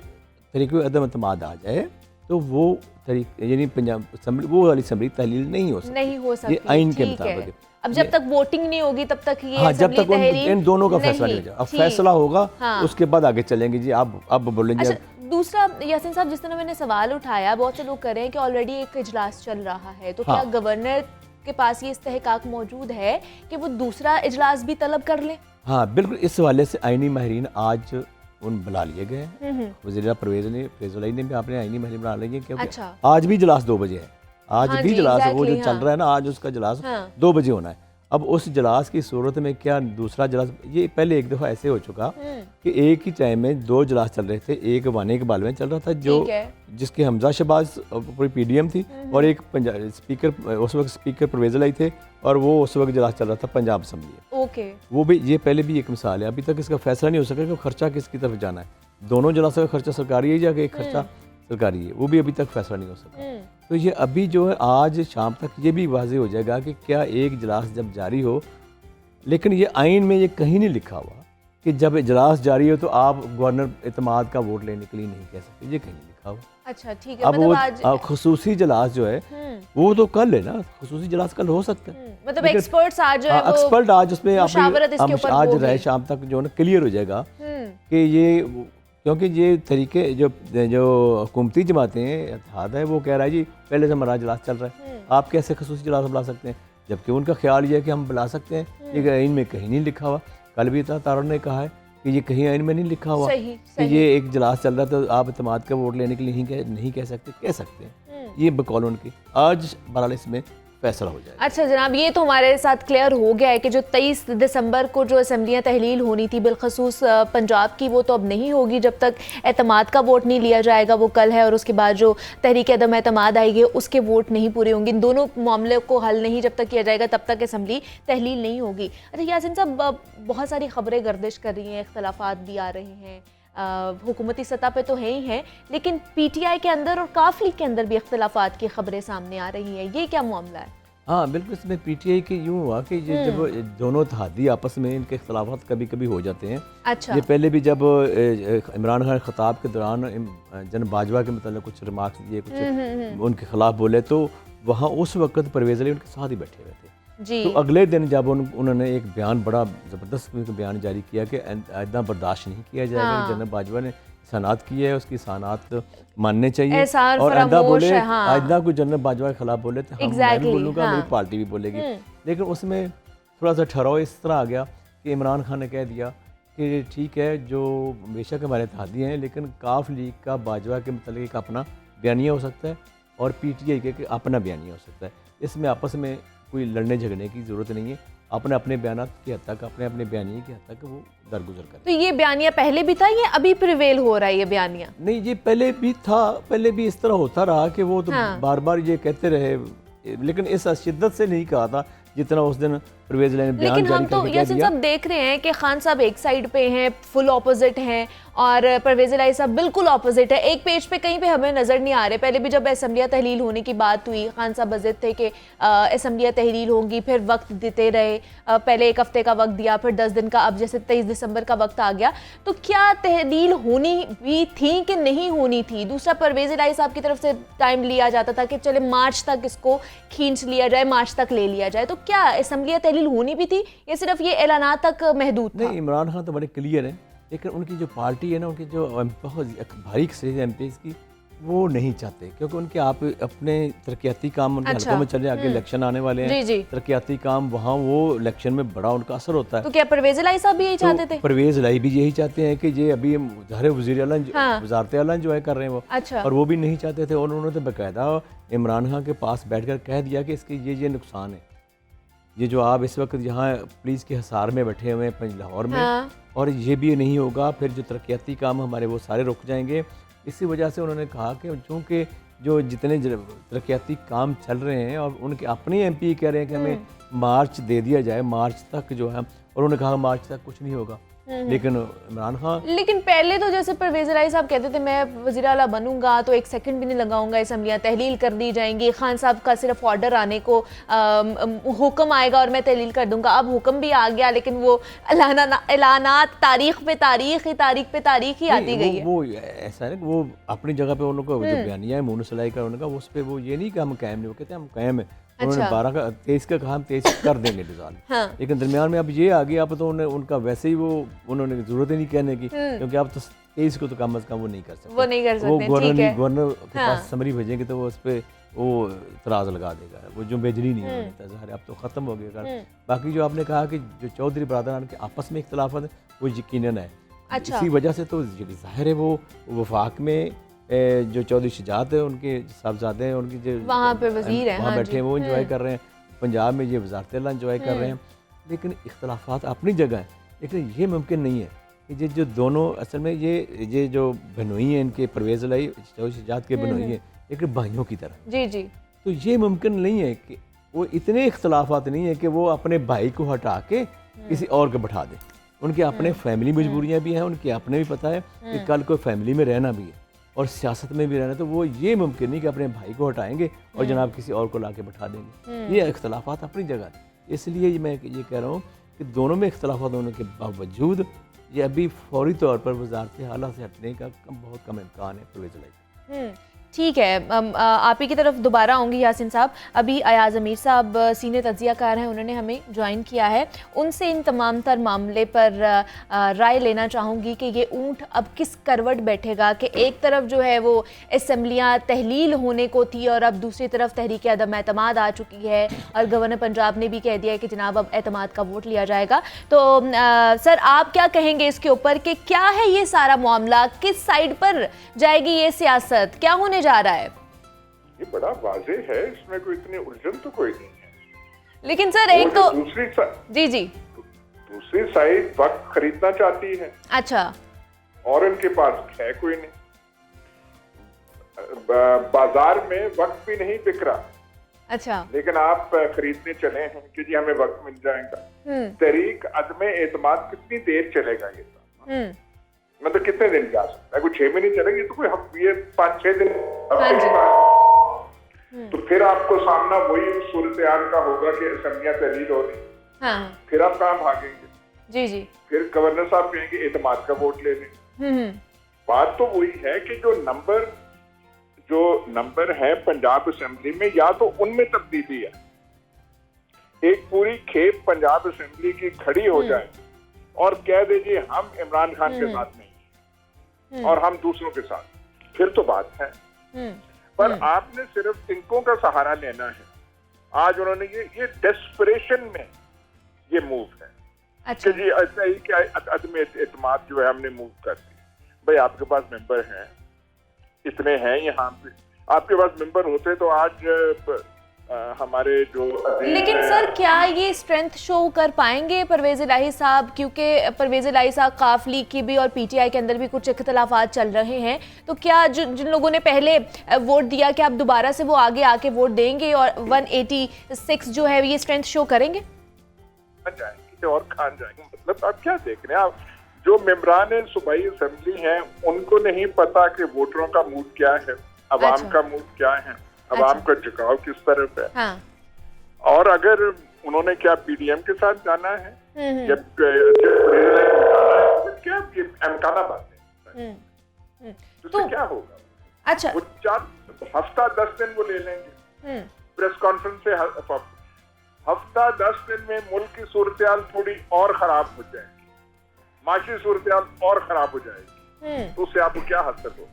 तरीके अदम एतमाद आ जाए तो वो तरीके यानी पंजाब असम्बली वो वाली असम्बली तहलील नहीं हो सकती, नहीं हो सकती, ये आइन के ठीक है। मुताबिक। अब जब तक वोटिंग नहीं होगी तब तक ये हाँ, जब असेंबली तक तहरीर इन दोनों का फैसला नहीं हो नहीं, जाए। अब ठीक। फैसला होगा हाँ। उसके बाद आगे चलेंगे जी। अब बोलेंगे। अच्छा, दूसरा यासीन साहब, जिस तरह मैंने सवाल उठाया, बहुत से लोग कह रहे हैं कि ऑलरेडी एक इजलास चल रहा है, तो क्या हाँ। गवर्नर के पास ये इस्तेहकाक मौजूद है कि वो दूसरा इजलास भी तलब कर ले? हाँ बिल्कुल, इस हवाले से आइनी माहिरीन आज उन बुला लिए गए हैं। वज़ीर परवेज़ ने भी आपने आइनी माहिरीन बुला लिए, क्योंकि अच्छा। आज भी इजलास 2 बजे है। आज हाँ भी जी, इजलास है, वो जो exactly, चल हाँ। रहा है ना, आज उसका इजलास हाँ। 2 बजे होना है। अब उस इजलास की सूरत में क्या दूसरा इजलास, ये पहले एक दफ़ा ऐसे हो चुका कि एक ही टाइम में 2 इजलास चल रहे थे। एक वानी इकबाल में चल रहा था, जो ठीक है। जिसके हमजा शहबाज पूरी PDM थी, और एक पंजाब स्पीकर, उस वक्त स्पीकर परवेज़ लाई थे, और वो उस वक्त इजलास चल रहा था पंजाब असम्बली। ओके। वो भी, ये पहले भी एक मिसाल है। अभी तक इसका फैसला नहीं हो सका कि खर्चा किसकी तरफ जाना है। दोनों इजलासों का खर्चा सरकारी है या कि एक खर्चा सरकारी है, वो भी अभी तक फैसला नहीं हो सका। तो ये अभी जो है आज शाम तक ये भी वाज़ेह हो जाएगा कि क्या एक इजलास जब जारी हो, लेकिन ये आइन में ये कहीं नहीं लिखा हुआ कि जब इजलास जारी हो तो आप गवर्नर एतमाद का वोट लेने के लिए नहीं कह सकते, ये कहीं नहीं लिखा हुआ। अच्छा, ठीक है। अब मतलब वो आज खसूसी इजलास जो है वो तो कल है ना, खसूसी इजलास कल हो सकता है। मतलब लेकिन- एक्सपर्ट्स आज जो है वो एक्सपर्ट आज उसमें मुशावरत इसके ऊपर आज होगी। रहे शाम तक जो है ना क्लियर हो जाएगा कि ये, क्योंकि ये तरीके जो हुकूमती जमातें हैं, इत्तेहाद है, वो कह रहा है जी पहले से हमारा इजलास चल रहा है, आप कैसे खसूसी इजलास बुला सकते हैं, जबकि उनका ख्याल ये है कि हम बुला सकते हैं। ये आइन में कहीं नहीं लिखा हुआ। कल भी तारों ने कहा है कि ये कहीं आइन में नहीं लिखा हुआ सही, कि ये एक इजलास चल रहा है तो आप इत्तेमाद का वोट लेने के लिए नहीं कह सकते हैं। ये बकौल उनकी। आज बहरहाल इसमें फैसला हो जाएगा। अच्छा जनाब, ये तो हमारे साथ क्लियर हो गया है कि जो 23 दिसंबर को जो असम्बलियाँ तहलील होनी थी बिलखसूस पंजाब की, वो तो अब नहीं होगी जब तक एतमाद का वोट नहीं लिया जाएगा, वो कल है। और उसके बाद जो तहरीक अदम एतमाद आएगी उसके वोट नहीं पूरे होंगे। इन दोनों मामले को हल नहीं जब तक किया जाएगा तब तक असम्बली तहलील नहीं होगी। अच्छा यासीन साहब, बहुत सारी खबरें गर्दिश कर रही हैं, इख्तलाफात भी आ रहे हैं, हुकूमती सतह पे तो है ही हैं, लेकिन PTI के अंदर और काफ लीग के अंदर भी इख्तलाफात की खबरें सामने आ रही हैं। ये क्या मामला है? हाँ बिल्कुल, इसमें PTI के यूँ हुआ कि ये जब दोनों इत्तेहादी आपस में इनके इख्तलाफात कभी कभी हो जाते हैं। अच्छा। ये पहले भी जब इमरान खान खिताब के दौरान जनरल बाजवा के मतलब कुछ रिमार्क्स दिए, कुछ उनके खिलाफ बोले, तो वहाँ उस वक्त परवेज़ अली उनके साथ ही बैठे हुए थे जी। तो अगले दिन जब उन्होंने एक बयान, बड़ा ज़बरदस्त बयान जारी किया कि आइंदा बर्दाश्त नहीं किया जाएगा। हाँ। जनरल बाजवा ने सनात की है, उसकी सनात मानने चाहिए, एहसान और आइंदा फरामोश बोले, है, हाँ। आइंदा कोई जनरल बाजवा के खिलाफ बोले तो मैं भी Exactly, बोलूँगा, हाँ। मेरी पार्टी भी बोलेगी। लेकिन उसमें थोड़ा सा ठहराव इस तरह आ गया कि इमरान खान ने कह दिया कि ठीक है, जो बेशक हमारे इत्तेहादी हैं, लेकिन काफ लीग का बाजवा के मतलब एक अपना बयानिया हो सकता है और PTI के अपना बयानिया हो सकता है। इसमें आपस में कोई लड़ने झगड़ने की ज़रूरत नहीं है। अपने अपने बयान की हद तक, अपने अपने बयानिए की हद तक वो दरगुजर करें। तो ये बयानिया पहले भी था, ये अभी प्रिवेल हो रहा है ये बयानिया? नहीं, ये पहले भी था, पहले भी इस तरह होता रहा कि वो तो हाँ। बार बार ये कहते रहे, लेकिन इस शिद्दत से नहीं कहा था जितना उस दिन परवेज़ अली ने बयान लेकिन जारी हम तो करके कह यासीन दिया। साहब देख रहे हैं कि खान साहब एक साइड पे हैं, फुल ऑपोजिट हैं, और परवेज़ इलाही साहब बिल्कुल ऑपोजिट है। एक पेज पे कहीं पे हमें नज़र नहीं आ रहे। पहले भी जब असम्बलियाँ तहलील होने की बात हुई, खान साहब बज़िद थे कि असम्बलियाँ तहलील होंगी, फिर वक्त देते रहे, पहले 1 हफ्ते का वक्त दिया, फिर 10 दिन का, अब जैसे 23 दिसंबर का वक्त आ गया। तो क्या तहलील होनी भी थी कि नहीं होनी थी? दूसरा, परवेज़ इलाही साहब की तरफ से टाइम लिया जाता था कि चले मार्च तक इसको खींच लिया जाए, मार्च तक ले लिया जाए। तो क्या असम्बलियाँ तहलील होनी भी थी या सिर्फ ये ऐलानात तक महदूद था? नहीं, इमरान खान तो बड़े क्लियर हैं, लेकिन उनकी जो पार्टी है ना, उनकी जो बहुत भारी एक्सरेज MPs की, वो नहीं चाहते, क्योंकि उनके आप अपने तरक्याती काम उनके अच्छा। हल्कों में चले, आगे इलेक्शन आने वाले हैं, जी जी। तरक्याती काम, वहाँ वो इलेक्शन में बड़ा उनका असर होता है। तो क्या परवेज़ इलाही साहब भी यही चाहते थे? परवेज़ इलाही भी यही चाहते हैं कि ये अभी ज़ाहिर वज़ीर आला हाँ। वज़ारत आला जो है कर रहे हैं वो, अच्छा। और वो भी नहीं चाहते थे। और उन्होंने तो बाकायदा इमरान खान के पास बैठकर कह दिया कि इसके ये नुकसान है, ये जो आप इस वक्त यहाँ पुलिस के हिसार में बैठे हुए हैं लाहौर में, हाँ। और ये भी नहीं होगा, फिर जो तरक्याती काम हमारे वो सारे रुक जाएंगे। इसी वजह से उन्होंने कहा कि चूँकि जो जितने तरक्याती काम चल रहे हैं और उनके अपने MP कह रहे हैं कि हमें मार्च दे दिया जाए, मार्च तक जो है, और उन्होंने कहा मार्च तक कुछ नहीं होगा, लेकिन इमरान खान, लेकिन पहले तो जैसे परवेज इलाही साहब कहते थे मैं वज़ीर आला बनूंगा तो एक सेकंड भी नहीं लगाऊंगा, असम्बलियाँ तहलील कर दी जाएंगी, खान साहब का सिर्फ ऑर्डर आने को हुक्म आएगा और मैं तहलील कर दूंगा। अब हुक्म भी आ गया लेकिन वो ऐलानात तारीख पे तारीख ही आती गई है। वो ऐसा है कि वो अपनी जगह पे उनको जो बयानिया है मून सलाई का उनका, उस पर वो ये नहीं कि हम कायम नहीं, वो कहते हैं हम कायम है। उन्होंने 12 का 23 का कहा हम 23 कर देंगे डिजाइन। हाँ। लेकिन दरमियान में अब ये आ गया, अब तो उनका वैसे ही वो उन्होंने जरूरत ही नहीं कहने की, क्योंकि अब तो 23 को तो कम अज कम वो नहीं कर सकते। वो गवर्नर के पास समरी भेजेंगे तो वो उस पर वो इतराज़ लगा देगा, वो जो बेजरी नहीं होता ज़ाहिर अब तो ख़त्म हो गया। बाकी जो आपने कहा कि जो चौधरी बरादरान के आपस में इख्तलाफत है वो यकीनन है। अच्छा। इसी वजह से तो ज़ाहिर है वो वफाक में जो चौधरी शुजात है उनके साहबजादे हैं, उनकी जो वहाँ पे वज़ीर हैं, वहाँ हाँ बैठे हैं, वो इंजॉय कर रहे हैं। पंजाब में ये वज़ारत अल्लाह इंजॉय कर रहे हैं। लेकिन इख्तलाफात अपनी जगह है, लेकिन ये मुमकिन नहीं है कि ये जो दोनों असल में ये जो बहनोई हैं इनके परवेज़ इलाही चौधरी शुजात के बहनोई हैं एक भाइयों की तरह। जी जी। तो ये मुमकिन नहीं है कि वो इतने इख्तलाफात नहीं है कि वो अपने भाई को हटा के किसी और को बैठा दे। उनके अपने फैमिली मजबूरियाँ भी हैं, उनके अपने भी पता है कि कल कोई फैमिली में रहना भी है और सियासत में भी रहना, तो वो ये मुमकिन नहीं कि अपने भाई को हटाएंगे और जनाब किसी और को लाके बैठा देंगे। ये इख्तलाफात अपनी जगह है। इसलिए मैं ये कह रहा हूँ कि दोनों में इख्तलाफात होने के बावजूद ये अभी फौरी तौर पर वज़ारत आला से हटने का बहुत कम इम्कान है परवेज़ इलाही। ठीक है, आप ही की तरफ दोबारा आऊँगी यासिन साहब। अभी अयाज़ अमीर साहब सीनियर तज्ज़ियाकार हैं, उन्होंने हमें ज्वाइन किया है। उनसे इन तमाम तर मामले पर राय लेना चाहूँगी कि ये ऊँट अब किस करवट बैठेगा कि एक तरफ जो है वो असम्बलियाँ तहलील होने को थी और अब दूसरी तरफ तहरीक अदम एतमाद आ चुकी है और गवर्नर पंजाब ने भी कह दिया है कि जनाब अब एतमाद का वोट लिया जाएगा। तो सर आप क्या कहेंगे इसके ऊपर कि क्या है ये सारा मामला, किस साइड पर जाएगी ये सियासत, क्या होने जा रहा है? ये बड़ा वाज़ेह है, इसमें कोई इतनी उलझन तो कोई नहीं है। लेकिन सर एक तो दूसरी साइड वक्त खरीदना चाहती है। अच्छा। और इनके पास है कोई नहीं, बाजार में वक्त भी नहीं बिक रहा। अच्छा। लेकिन आप खरीदने चले हैं कि जी हमें वक्त मिल जाएगा। तहरीक अदम एतमाद कितनी देर चलेगा ये? मतलब कितने दिन जा सकता है? कोई 6 महीने चलेगी तो कोई ये 5-6 दिन। तो फिर आपको सामना वही सूरत-ए-हाल का होगा कि असम्बलियाँ तहलील हो रही। हाँ। फिर आप कहाँ भागेंगे? जी जी। फिर गवर्नर साहब कहेंगे एतमाद का वोट ले लें। बात तो वही है कि जो नंबर है पंजाब असेंबली में, या तो उनमें तब्दीली है, एक पूरी खेप पंजाब असेंबली की खड़ी हो जाए और कह दीजिए हम इमरान खान के साथ नहीं और हम दूसरों के साथ, फिर तो बात है। पर आपने सिर्फ इनको का सहारा लेना है। आज उन्होंने ये डेस्परेशन में ये मूव है। अच्छा। कि जी ऐसा ही कि अदम एतमाद जो है हमने मूव कर दी। भाई आपके पास मेंबर हैं, इतने हैं यहाँ पे, आपके पास मेंबर होते तो आज हमारे जो। लेकिन सर क्या ये स्ट्रेंथ शो कर पाएंगे परवेज इलाही साहब, क्योंकि परवेज इलाही साहब काफ लीग की भी और पीटीआई के अंदर भी कुछ इख्तलाफात चल रहे हैं, तो क्या जिन लोगों ने पहले वोट दिया क्या अब दोबारा से वो आगे आके वोट देंगे और 186 जो है ये स्ट्रेंथ शो करेंगे? जाएंगे और खान जाएंगे। मतलब आप क्या देख रहे हैं? आप जो मेंबरान सूबाई असेंबली हैं उनको नहीं पता कि वोटरों का मूड क्या है, अवाम का मूड क्या है, अवाम का झुकाव किस तरफ है। हाँ। और अगर उन्होंने क्या पीडीएम के साथ जाना है या क्या अमकाना बात है, तो क्या होगा? अच्छा। वो 4 हफ्ता 10 दिन वो ले लेंगे प्रेस कॉन्फ्रेंस से। हफ्ता 10 दिन में मुल्क की सूरत-ए-हाल थोड़ी और खराब हो जाएगी, माशी सूरत-ए-हाल और खराब हो जाएगी, तो उससे आपको क्या हासिल होगा?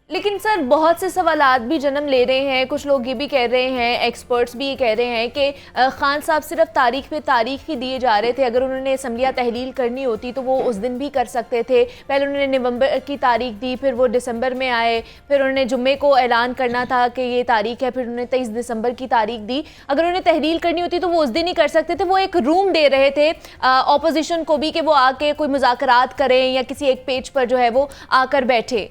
लेकिन सर बहुत से सवालात भी जन्म ले रहे हैं। कुछ लोग ये भी कह रहे हैं, एक्सपर्ट्स भी ये कह रहे हैं कि खान साहब सिर्फ तारीख पे तारीख ही दिए जा रहे थे। अगर उन्होंने असम्बलियाँ तहलील करनी होती तो वो उस दिन भी कर सकते थे। पहले उन्होंने नवंबर की तारीख दी, फिर वो दिसंबर में आए, फिर उन्होंने जुम्मे को ऐलान करना था कि ये तारीख है, फिर उन्होंने 23 दिसंबर की तारीख दी। अगर उन्हें तहलील करनी होती तो वो उस दिन ही कर सकते थे। वो एक रूम दे रहे थे ऑपोजिशन को भी कि वो आके कोई मुज़ाकरात करें या किसी एक पेज पर जो है वो आकर बैठे।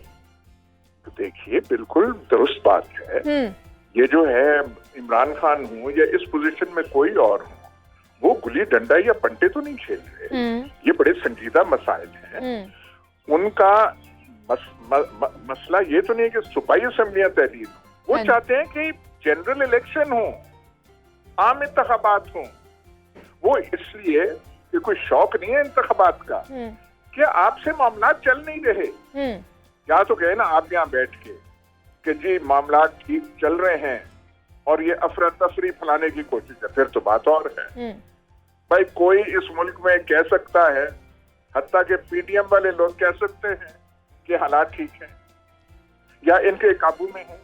तो देखिए बिल्कुल दुरुस्त बात है। ये जो है इमरान खान हो या इस पोजीशन में कोई और हो, वो गुल्ली डंडा या पंटे तो नहीं खेल रहे, ये बड़े संजीदा मसाइल हैं। उनका मसला ये तो नहीं है कि सूबाई असेंबलियां तहलील, वो चाहते हैं कि जनरल इलेक्शन हो, आम इंतखाबात हो। वो इसलिए कि कोई शौक नहीं है इंतखाबात का, कि आपसे मामला चल नहीं रहे। या तो कहे ना आप यहाँ बैठ के कि जी मामला ठीक चल रहे हैं और ये अफरा तफरी फैलाने की कोशिश है, फिर तो बात और है। भाई कोई इस मुल्क में कह सकता है, हत्ता के पीडीएम वाले लोग कह सकते हैं कि हालात ठीक हैं या इनके काबू में हैं,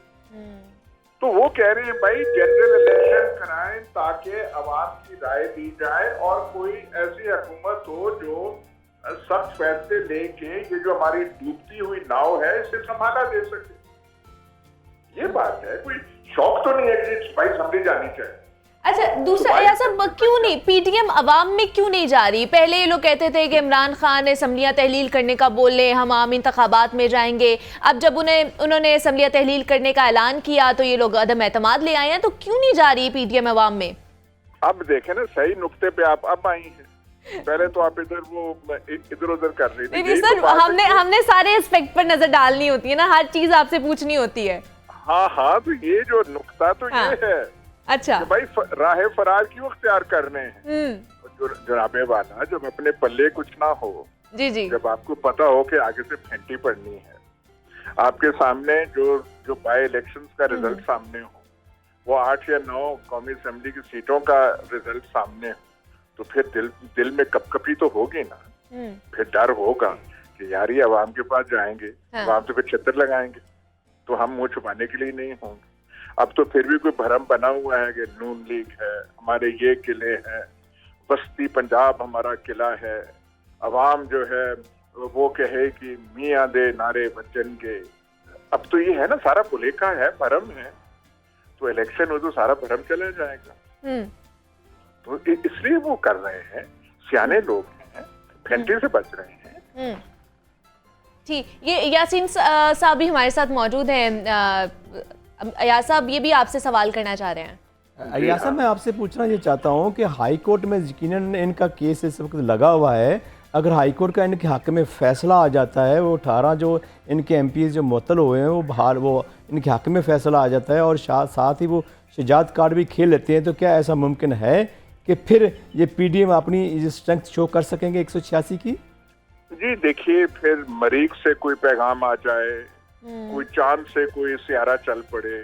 तो वो कह रहे हैं भाई जनरल इलेक्शन कराएं ताकि अवाम की राय दी जाए और कोई ऐसी हुकूमत हो जो सख्त फैसले लेके ये जो हमारी डूबती हुई नाव है इसे संभाला दे सके। ये बात है, कोई शौक तो नहीं है कि भाई समझी जानी चाहिए। अच्छा, दूसरा सब क्यों नहीं पीटीएम अवाम में क्यों नहीं जा रही? पहले ये लोग कहते थे कि इमरान खान असम्बलियाँ तहलील करने का बोले, हम आम इंतखाबात में जाएंगे। अब जब उन्होंने असम्बलियाँ तहलील करने का ऐलान किया तो ये लोग अदम एतमाद ले आए हैं, तो क्यों नहीं जा रही पीटीएम अवाम में? अब देखें ना, सही नुक्ते पे आप अब आई हैं। पहले तो आप इधर उधर कर रही थी। नहीं सर, हमने सारे एस्पेक्ट पर नजर डालनी होती है ना, हर चीज आपसे पूछनी होती है। हाँ, तो ये जो नुक्ता तो ये है। अच्छा, भाई राह फरार क्यों अख्तियार करने हैं? जनाबे वाला, जब अपने पल्ले कुछ ना हो, जी, जब आपको पता हो कि आगे से फेंटी पड़नी है, आपके सामने जो बाय इलेक्शंस का रिजल्ट सामने हो, वो 8 या 9 कौमी असेंबली की सीटों का रिजल्ट सामने हो, तो फिर दिल में कपकपी तो होगी ना। फिर डर होगा कि यार ये अवाम के पास जाएंगे, अवाम तो फिर छतर लगाएंगे, तो हम मुंह छुपाने के लिए नहीं होंगे। अब तो फिर भी कोई भरम बना हुआ है कि नून लीग है, हमारे ये किले हैं, बस्ती पंजाब हमारा किला है, अवाम जो है वो कहे कि मियाँ दे नारे बच्चन के। अब तो ये है ना, सारा भुलेखा है, भरम है, तो इलेक्शन हो तो सारा भरम चला जाएगा। तो इसलिए वो कर रहे हैं, सियाने लोग हैं, फेंटी से बच रहे हैं। ठीक, ये यासीन साहब भी हमारे साथ मौजूद हैं। अयाज साहब, ये भी आपसे सवाल करना चाह रहे हैं। अयाज साहब, मैं आपसे पूछना ये चाहता हूँ कि हाई कोर्ट में यकीनन इनका केस इस वक्त लगा हुआ है, अगर हाई कोर्ट का इनके हक में फैसला आ जाता है, वो 18 जो इनके एमपीज़ जो मुअत्तल हुए हैं वो इनके हक में फैसला आ जाता है और साथ ही वो शजात कार्ड भी खेल लेते हैं, तो क्या ऐसा मुमकिन है कि फिर ये पीडीएम अपनी स्ट्रेंथ शो कर सकेंगे 186 की? जी देखिए, फिर मरीख से कोई पैगाम आ जाए, कोई चांद से कोई सियारा चल पड़े,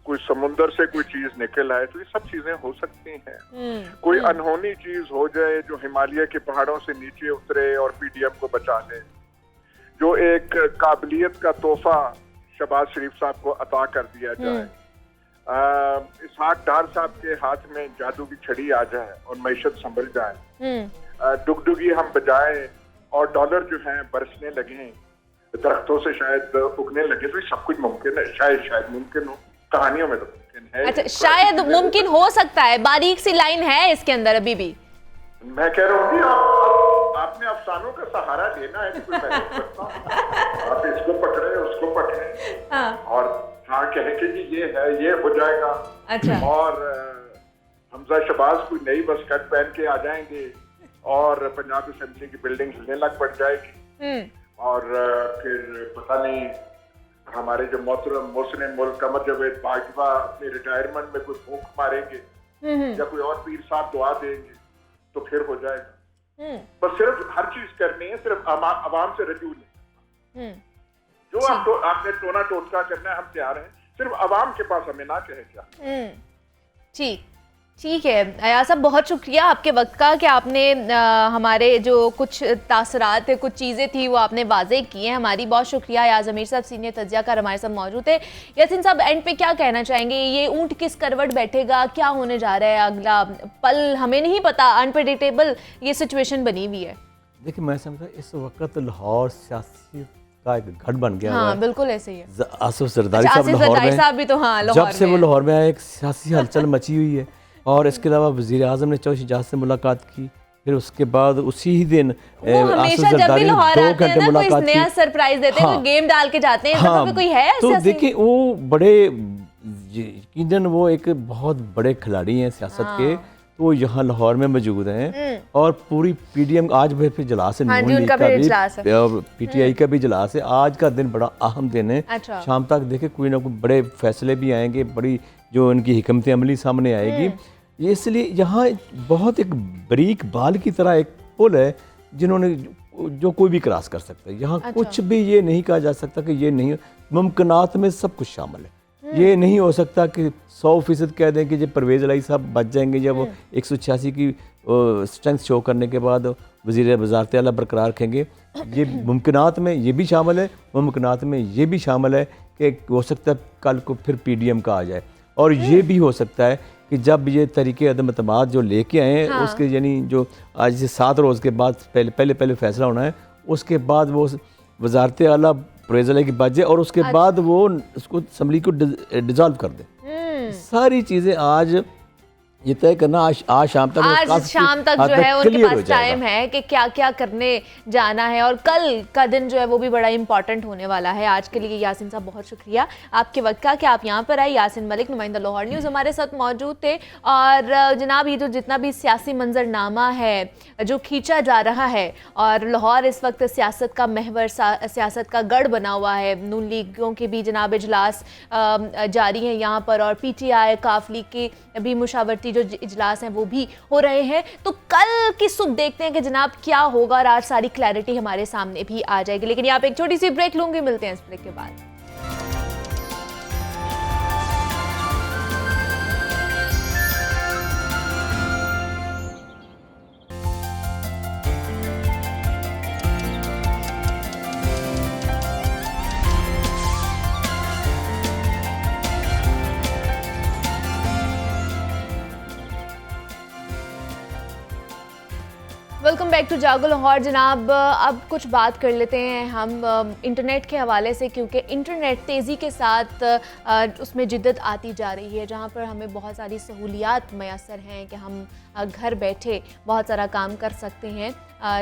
कोई समुंदर से कोई चीज निकल आए, तो ये सब चीजें हो सकती हैं। कोई अनहोनी चीज हो जाए जो हिमालय के पहाड़ों से नीचे उतरे और पीडीएम को बचा ले, जो एक काबिलियत का तोहफा शहबाज शरीफ साहब को अता कर दिया जाए, इसहाक डार साहब के हाथ में जादू की छड़ी आ जाए और मैशत संभल जाए, डुगडुगी हम बजाए और डॉलर जो है बरसने लगे, दरख्तों से शायद उगने लगे, तो सब कुछ मुमकिन है। शायद मुमकिन हो, कहानियों में तो मुमकिन है। अच्छा, शायद मुमकिन हो सकता है, बारीक सी लाइन है इसके अंदर अभी भी। मैं कह रहा हूँ कि आपने अफसानों का सहारा लेना है, कोई मैं नहीं सकता। आप इसको पकड़े उसको पकड़े और हाँ कहें कि जी ये है, ये हो जाएगा। अच्छा, और हमजा शहबाज कोई नई बस कट पहन के आ जाएंगे और पंजाब असेंबली की बिल्डिंग हिलने लग पड़ जाएगी और फिर पता नहीं हमारे जो मोहतरम मोहसिन मुल्क कमर जावेद बाजवा अपने रिटायरमेंट में कोई भूख मारेंगे या कोई और पीर साहब दुआ देंगे, तो फिर हो जाएगा। बस सिर्फ हर चीज करनी है, सिर्फ अवाम से रजू नहीं। जो आपने टोना टोटका करना है, हम तैयार हैं, सिर्फ अवाम के पास हमें ना कहे क्या। ठीक है अयाज साहब, बहुत शुक्रिया आपके वक्त का कि आपने हमारे जो कुछ तासरात कुछ चीज़ें थी वो आपने वाज़े की हैं। हमारी बहुत शुक्रिया। अयाज अमीर साहब सीनियर तज्ज़ियाकार हमारे साथ मौजूद है। यासीन साहब, एंड पे क्या कहना चाहेंगे? ये ऊँट किस करवट बैठेगा, क्या होने जा रहा है अगला पल, हमें नहीं पता, अनप्रेडिक्टेबल ये सिचुएशन बनी हुई है। देखिए, मैं समझता इस वक्त लाहौर सियासी का एक गढ़ बन गया। हाँ, बिल्कुल ऐसे ही है। आसिफ जरदारी साहब लाहौर में, साहब भी तो हाँ, जब से वो लाहौर में आए एक सियासी हलचल मची हुई है। और इसके अलावा वज़ीर आज़म ने चौधरी शहजाद से मुलाकात की, फिर उसके बाद उसी ही दिन हमेशा जब भी लाहौर आते हैं ना कोई नया सरप्राइज देते हैं, कोई गेम डाल के जाते हैं। हाँ, कोई है तो देखिए वो बड़े यकीनन वो एक बहुत बड़े खिलाड़ी हैं सियासत के, तो वो यहाँ लाहौर में मौजूद हैं और पूरी पीडीएम आज भी फिर इजलास है, हाँ जी, नून लीग उनका का भी भी इजलास है। और पीटीआई का भी इजलास है। आज का दिन बड़ा अहम दिन है। अच्छा। शाम तक देखे कोई ना कोई बड़े फैसले भी आएंगे, बड़ी जो उनकी हिकमत अमली सामने आएगी। ये इसलिए यहाँ बहुत एक बारीक बाल की तरह एक पुल है जिन्होंने जो कोई भी क्रॉस कर सकता है। यहाँ कुछ भी ये नहीं कहा जा सकता कि ये नहीं, मुमकिनात में सब कुछ शामिल है। ये नहीं हो सकता कि 100% कह दें कि जब परवेज़ इलाही साहब बच जाएंगे, जब वो 186 की स्ट्रेंथ शो करने के बाद वज़ीर वज़ारत आला बरकरार रखेंगे। ये मुमकिनात में ये भी शामिल है, मुमकिनात में ये भी शामिल है कि हो सकता है कल को फिर पीडीएम का आ जाए। और ये भी हो सकता है कि जब ये तरीके अदम अतमाद जो लेके आए हैं, उसके यानी जो आज से 7 रोज़ के बाद पहले फैसला होना है, उसके बाद वो वज़ारत आला परवेज़ इलाही की बात और उसके बाद वो उसको असम्बली को डिज़ोल्व कर दे। सारी चीज़ें आज ये तय करना आज शाम तक, आज शाम तक जो है उनके पास टाइम है कि क्या क्या करने जाना है, और कल का दिन जो है वो भी बड़ा इंपॉर्टेंट होने वाला है। आज के लिए यासिन साहब बहुत शुक्रिया आपके वक्त का कि आप यहाँ पर आए। यासिन मलिक, नुमाइंदा लाहौर न्यूज़, हमारे साथ मौजूद थे। और जनाब, ये जो जितना भी सियासी मंजरनामा है जो खींचा जा रहा है, और लाहौर इस वक्त सियासत का महवर, सियासत का गढ़ बना हुआ है। नून लीगों के भी जनाब इजलास जारी हैं यहाँ पर, और पीटीआई काफ लीग के भी मुशावरती जो इजलास हैं वो भी हो रहे हैं। तो कल की सुबह देखते हैं कि जनाब क्या होगा, और आज सारी क्लैरिटी हमारे सामने भी आ जाएगी। लेकिन यहाँ पे एक छोटी सी ब्रेक लूंगी, मिलते हैं इस ब्रेक के बाद। वेलकम बैक टू जागो लाहौर। जनाब, अब कुछ बात कर लेते हैं हम इंटरनेट के हवाले से, क्योंकि इंटरनेट तेज़ी के साथ उसमें जिद्दत आती जा रही है, जहां पर हमें बहुत सारी सहूलियात मैसर हैं कि हम घर बैठे बहुत सारा काम कर सकते हैं।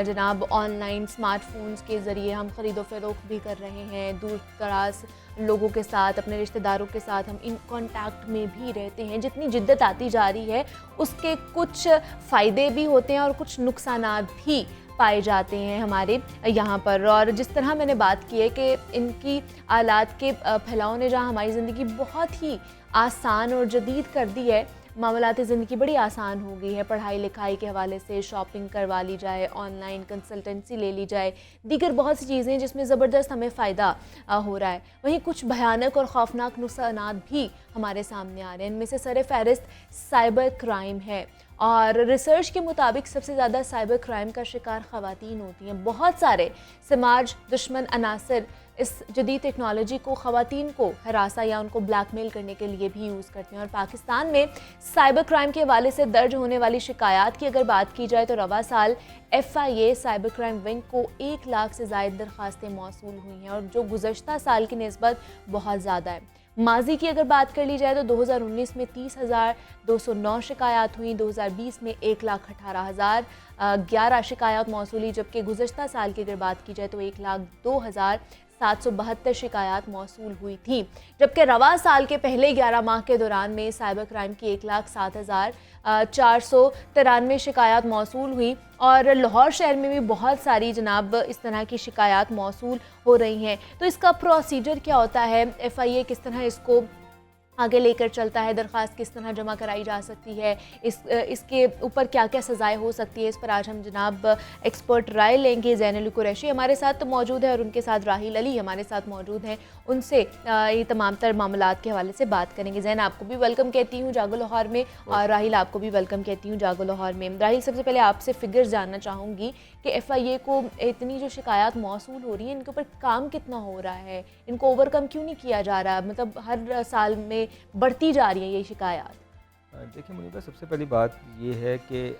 जनाब, ऑनलाइन स्मार्टफोन्स के ज़रिए हम ख़रीदो फ़रोख्त भी कर रहे हैं, दूर दराज लोगों के साथ, अपने रिश्तेदारों के साथ हम इन कांटेक्ट में भी रहते हैं। जितनी जिद्दत आती जा रही है उसके कुछ फ़ायदे भी होते हैं और कुछ नुकसानात भी पाए जाते हैं हमारे यहाँ पर। और जिस तरह मैंने बात की है कि इनकी आलात के फैलाव ने जहाँ हमारी ज़िंदगी बहुत ही आसान और जदीद कर दी है, मामलात ज़िंदगी बड़ी आसान हो गई है। पढ़ाई लिखाई के हवाले से शॉपिंग करवा ली जाए, ऑनलाइन कंसल्टेंसी ले ली जाए, दीगर बहुत सी चीज़ें जिसमें ज़बरदस्त हमें फ़ायदा हो रहा है। वहीं कुछ भयानक और खौफनाक नुकसानात भी हमारे सामने आ रहे हैं। इनमें से सर-ए-फ़हरिस्त साइबर क्राइम है, और रिसर्च के मुताबिक सबसे ज़्यादा साइबर क्राइम का शिकार ख़वातीन होती हैं। बहुत सारे समाज दुश्मन अनासर इस जदीद टेक्नोलॉजी को ख़वातीन को हरासा या उनको ब्लैकमेल करने के लिए भी यूज़ करते हैं। और पाकिस्तान में साइबर क्राइम के हवाले से दर्ज होने वाली शिकायत की अगर बात की जाए तो रवा साल FIA साइबर क्राइम विंग को 1 लाख से ज़ायद दरख्वास्तें मौसूल हुई हैं, और जो गुज़श्ता साल की निस्बत बहुत ज़्यादा है। माजी की अगर बात कर ली जाए तो 2019 में 30,209 शिकायत हुई, 2020 में 1,18,011 शिकायत मौसूली, जबकि गुज़श्ता साल की अगर बात की जाए तो 1,02,772 शिकायत मौसूल हुई थी। जबकि रवा साल के पहले 11 माह के दौरान में साइबर क्राइम की 1,07,493 शिकायत मौसूल हुई, और लाहौर शहर में भी बहुत सारी जनाब इस तरह की शिकायत मौसूल हो रही हैं। तो इसका प्रोसीजर क्या होता है, FIA किस तरह इसको आगे लेकर चलता है, दरख्वास्त किस तरह जमा कराई जा सकती है, इसके ऊपर क्या क्या सज़ाएं हो सकती है, इस पर आज हम जनाब एक्सपर्ट राय लेंगे। ज़ैन अली कुरैशी हमारे साथ तो मौजूद है, और उनके साथ राहिल अली हमारे साथ मौजूद हैं। उनसे ये तमाम तर मामलात के हवाले से बात करेंगे। ज़ैन, आपको भी वेलकम कहती हूँ जागो लाहौर में, और राहिल आपको भी वेलकम कहती हूँ जागो लाहौर में। राहिल, सबसे पहले आपसे फिगर्स जानना चाहूँगी कि FIA को इतनी जो शिकायत मौसूल हो रही है, इनके ऊपर काम कितना हो रहा है, इनको ओवरकम क्यों नहीं किया जा रहा, मतलब हर साल में बढ़ती जा रही है ये शिकायत। देखिए मुनीबा, सबसे पहली बात ये है कि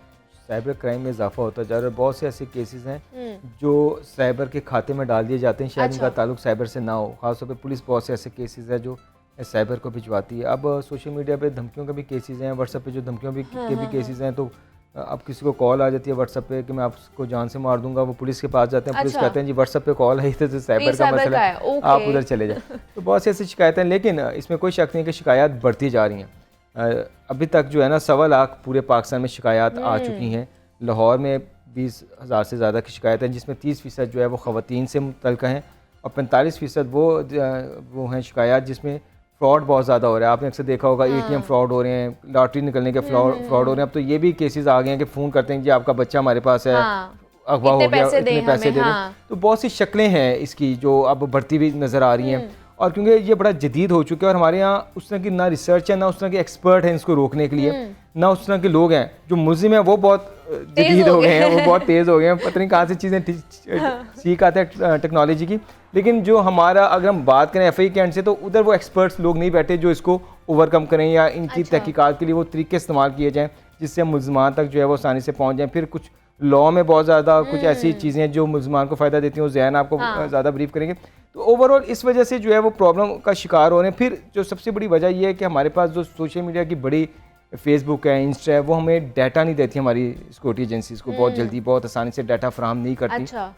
साइबर क्राइम में इजाफा होता जा रहा है। बहुत से ऐसे केसेस हैं जो साइबर के खाते में डाल दिए जाते हैं, शायद इनका ताल्लुक साइबर से ना हो। खासतौर पे पुलिस बहुत से ऐसे केसेस हैं जो साइबर को भिजवाती है। अब सोशल मीडिया पे धमकियों के भी केसेस हैं, व्हाट्सएप पे जो धमकियों के भी केसेस हैं। तो अब किसी को कॉल आ जाती है व्हाट्सएप पे कि मैं आपको जान से मार दूंगा, वो पुलिस के पास जाते हैं, पुलिस कहते हैं जी व्हाट्सएप पे कॉल आई थी तो साइबर का मसला है, आप उधर चले जाए। तो बहुत सी ऐसी शिकायतें हैं, लेकिन इसमें कोई शक नहीं कि शिकायत बढ़ती जा रही हैं। अभी तक जो है ना 1.25 लाख पूरे पाकिस्तान में शिकायत आ चुकी हैं। लाहौर में 20,000 से ज़्यादा की शिकायत है, जिसमें 30% जो है वो ख़वातीन से मुतल्लिक़ हैं और 45% वो हैं शिकायत जिसमें फ्रॉड बहुत ज़्यादा हो रहा है। आपने अक्सर देखा होगा ATM फ्रॉड हो रहे हैं, लॉटरी निकलने के फ्रॉड हो रहे हैं। अब तो ये भी केसेस आ गए हैं कि फ़ोन करते हैं कि आपका बच्चा हमारे पास है, अगवा हो गया, इतने पैसे दे दें। तो बहुत सी शक्लें हैं इसकी जो अब बढ़ती हुई नज़र आ रही हैं। और क्योंकि ये बड़ा जदीद हो चुका है और हमारे यहाँ उस तरह की ना रिसर्च है, ना उस तरह के एक्सपर्ट हैं इसको रोकने के लिए, ना उस तरह के लोग हैं जो मुलजिम हैं वो बहुत जदीद हो गए हैं, वो बहुत तेज़ हो गए हैं, पता नहीं कहाँ से चीज़ें सीख आते हैं टेक्नोलॉजी की। लेकिन जो हमारा अगर हम बात करें FI के एंड से, तो उधर वो एक्सपर्ट्स लोग नहीं बैठे जो इसको ओवरकम करें या इनकी तहकीकात के लिए वो तरीके इस्तेमाल किए जाएँ जिससे मुलजमान तक जो है वो आसानी से पहुँच जाएँ। फिर कुछ लॉ में बहुत ज़्यादा कुछ ऐसी चीज़ें हैं जो मुलजमान को फ़ायदा देती हैं, वो ज़हन आपको ज़्यादा ब्रीफ करेंगे। तो ओवरऑल इस वजह से जो है वो प्रॉब्लम का शिकार हो रहे हैं। फिर जो सबसे बड़ी वजह ये है कि हमारे पास जो सोशल मीडिया की बड़ी फेसबुक है, इंस्टा है, वो हमें डाटा नहीं देती हमारी सिक्योरिटी एजेंसीज को बहुत जल्दी, बहुत आसानी से डाटा फराहम नहीं करती। अच्छा।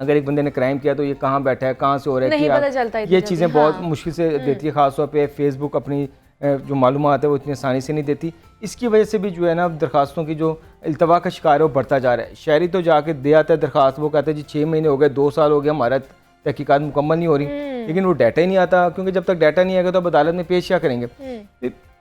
अगर एक बंदे ने क्राइम किया तो ये कहाँ बैठा है, कहाँ से हो रहा है, नहीं पता चलता है, ये चीज़ें बहुत मुश्किल से देती है। ख़ासतौर पर फेसबुक अपनी जो मालूमात है वो इतनी आसानी से नहीं देती। इसकी वजह से भी जो है ना दरखास्तों की जो इल्तवा का शिकार है वो बढ़ता जा रहा है। शहरी तो जाके दे आता है दरखास्त, वो कहते हैं जी 6 महीने हो गए, 2 साल हो गए, हमारा तहकीकात मुकम्मल नहीं हो रही, लेकिन वो डाटा ही नहीं आता, क्योंकि जब तक डाटा नहीं आएगा तो अब अदालत में पेश क्या करेंगे।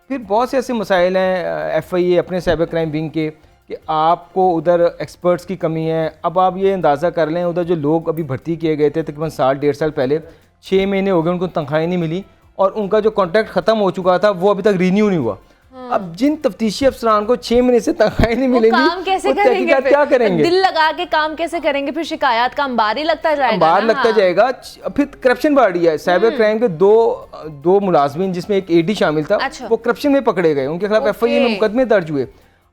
फिर बहुत से ऐसे मसाइल हैं FIA अपने साइबर क्राइम विंग के कि आपको उधर एक्सपर्ट्स की कमी है। अब आप ये अंदाज़ा कर लें, उधर जो लोग अभी भर्ती किए गए थे तकरीबन 1.5 साल पहले, 6 महीने हो गए उनको तनख्वाही नहीं मिली और उनका जो कॉन्ट्रैक्ट ख़त्म हो चुका था वो अभी तक रिन्यू नहीं हुआ। अब जिन तफ्तीशी अफसरान को 6 महीने से तनख्वाही नहीं मिलेगी, काम कैसे करेंगे, क्या करेंगे, दिल लगा के काम कैसे करेंगे, फिर शिकायत का अंबार ही लगता जाएगा, अंबार लगता जाएगा। फिर करप्शन बढ़ रही है। साइबर क्राइम के दो मुलाजमीन जिसमें एक AD शामिल था, वो करप्शन में पकड़े गए, उनके खिलाफ FIA में मुकदमे दर्ज हुए।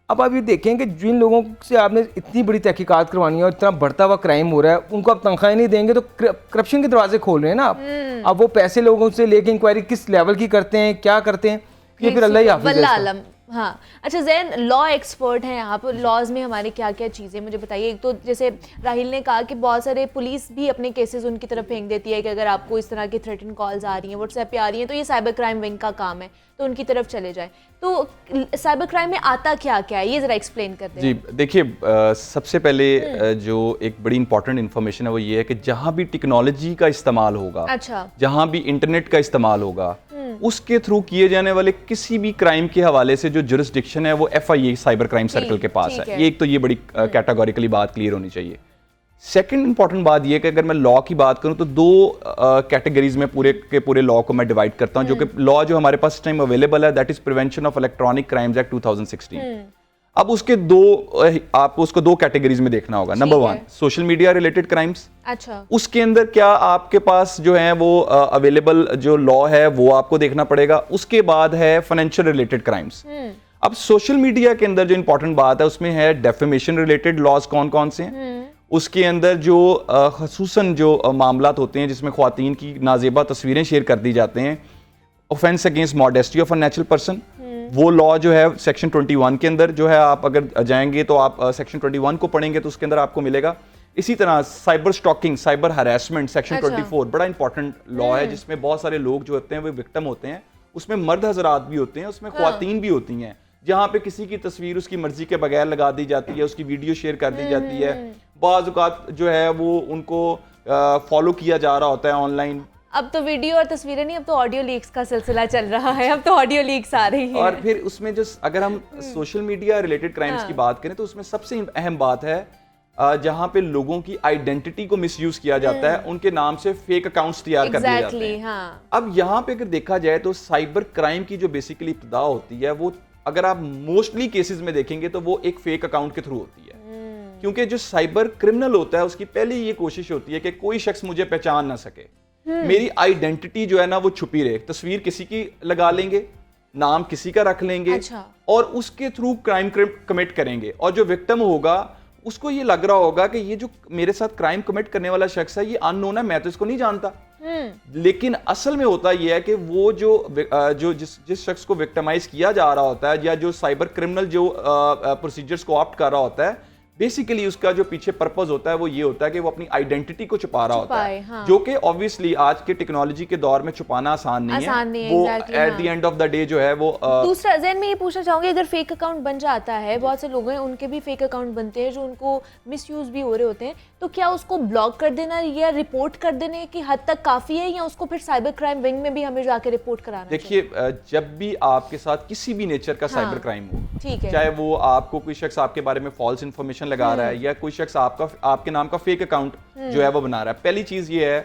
अब आप ये देखें कि जिन लोगों से आपने इतनी बड़ी तहकीकात करवानी है और इतना बढ़ता हुआ क्राइम हो रहा है, उनको आप तनख्वाही नहीं देंगे तो करप्शन के दरवाजे खोल रहे हैं ना आप। अब वो पैसे लोगों से लेके इंक्वायरी किस लेवल की करते हैं, क्या करते हैं, ये फिर अल्लाह ही हाफिज़ है। हाँ, अच्छा ज़ैन, लॉ एक्सपर्ट हैं आप, लॉज में हमारे क्या क्या चीज़ें मुझे बताइए। एक तो जैसे राहिल ने कहा कि बहुत सारे पुलिस भी अपने केसेस उनकी तरफ फेंक देती है कि अगर आपको इस तरह की थ्रेटन कॉल्स आ रही हैं, व्हाट्सएप पे आ रही हैं, तो ये साइबर क्राइम विंग का काम है, तो उनकी तरफ चले जाए। तो साइबर क्राइम में आता क्या क्या है, ये ज़रा एक्सप्लेन कर दें। जी देखिए, सबसे पहले जो एक बड़ी इंपॉर्टेंट इन्फॉर्मेशन है वो ये है कि जहाँ भी टेक्नोलॉजी का इस्तेमाल होगा, अच्छा, जहाँ भी इंटरनेट का इस्तेमाल होगा, उसके थ्रू किए जाने वाले किसी भी क्राइम के हवाले से जो जुरिस्डिक्शन है वो FIA साइबर क्राइम सर्कल के पास है। ये एक तो ये बड़ी कैटेगोरिकली बात क्लियर होनी चाहिए। सेकंड इंपॉर्टेंट बात ये कि अगर मैं लॉ की बात करूं तो 2 कैटेगरीज में पूरे के पूरे लॉ को मैं डिवाइड करता हूं, जो कि लॉ जो हमारे पास इस टाइम अवेलेबल है, that is prevention of electronic crimes act 2016। अब उसके आपको उसको 2 कैटेगरीज में देखना होगा। Number 1 social media related crimes. अच्छा, उसके अंदर क्या आपके पास जो है वो अवेलेबल जो लॉ है वो आपको देखना पड़ेगा। उसके बाद है फाइनेंशियल रिलेटेड क्राइम्स। अब सोशल मीडिया के अंदर जो इंपॉर्टेंट बात है उसमें है डेफेमेशन रिलेटेड लॉज कौन कौन से हैं। उसके अंदर जो खसूसन जो मामलात होते हैं जिसमें ख्वातीन की नाजेबा तस्वीरें शेयर कर दी जाते हैं, offence against modesty of a natural person, वो लॉ जो है सेक्शन 21 के अंदर जो है, आप अगर जाएंगे तो आप सेक्शन 21 को पढ़ेंगे तो उसके अंदर आपको मिलेगा। इसी तरह cyber stalking, cyber harassment, section 24 बड़ा इंपॉर्टेंट लॉ है जिसमें बहुत सारे लोग जो होते हैं वो विक्टिम होते हैं। उसमें मर्द हजरात भी होते हैं, उसमें ख्वातीन भी होती हैं, जहाँ पे किसी की तस्वीर उसकी मर्जी के बगैर लगा दी जाती है, उसकी वीडियो शेयर कर दी जाती है। बाज़ औक़ात जो है वो उनको फॉलो किया जा रहा होता है ऑनलाइन। अब तो वीडियो और तस्वीरें नहीं, अब तो ऑडियो लीक्स का सिलसिला चल रहा है, अब तो ऑडियो लीक्स आ रही है। और फिर उसमें जो अगर हम सोशल मीडिया रिलेटेड क्राइम्स की बात करें तो उसमें सबसे अहम बात है जहाँ पे लोगों की आइडेंटिटी को मिसयूज किया जाता है, उनके नाम से फेक अकाउंट्स तैयार कर दिए जाते हैं। हाँ। अब यहाँ पे अगर देखा जाए तो साइबर क्राइम की जो बेसिकली इब्तिदा होती है वो अगर आप मोस्टली केसेस में देखेंगे तो वो एक फेक अकाउंट के थ्रू होती है। क्योंकि जो साइबर क्रिमिनल होता है उसकी पहले ये कोशिश होती है कि कोई शख्स मुझे पहचान ना सके, मेरी आइडेंटिटी जो है ना वो छुपी रहे। तस्वीर किसी की लगा लेंगे, नाम किसी का रख लेंगे, अच्छा। और उसके थ्रू क्राइम कमिट करेंगे। और जो विक्टिम होगा उसको ये लग रहा होगा कि ये जो मेरे साथ क्राइम कमिट करने वाला शख्स है ये अननोन है, मैं तो इसको नहीं जानता। लेकिन असल में होता यह है कि वो जो जिस शख्स को विक्टिमाइज किया जा रहा होता है या जो साइबर क्रिमिनल जो प्रोसीजर्स को ऑप्ट कर रहा होता है बेसिकली उसका जो पीछे पर्पस होता है वो ये होता है कि वो अपनी आइडेंटिटी को छुपा रहा होता है, हाँ। जो कि ऑब्वियसली आज के टेक्नोलॉजी के दौर में छुपाना आसान नहीं है। वो at the end of the day जो है वो दूसरा जहन में ये पूछना चाहूंगी, अगर फेक अकाउंट बन जाता है, बहुत से लोग हैं उनके भी फेक अकाउंट बनते हैं जो उनको मिसयूज भी हो रहे होते हैं, तो क्या उसको ब्लॉक कर देना या रिपोर्ट कर देने की हद तक काफी है, या उसको फिर साइबर क्राइम विंग में भी हमें जाके रिपोर्ट कराना? देखिए, जब भी आपके साथ किसी भी नेचर का साइबर क्राइम हो, ठीक है, चाहे वो आपको कोई शख्स आपके बारे में फॉल्स इन्फॉर्मेशन लगा रहा है या कोई शख्स आपके नाम का फेक अकाउंट जो है वो बना रहा है, पहली चीज ये है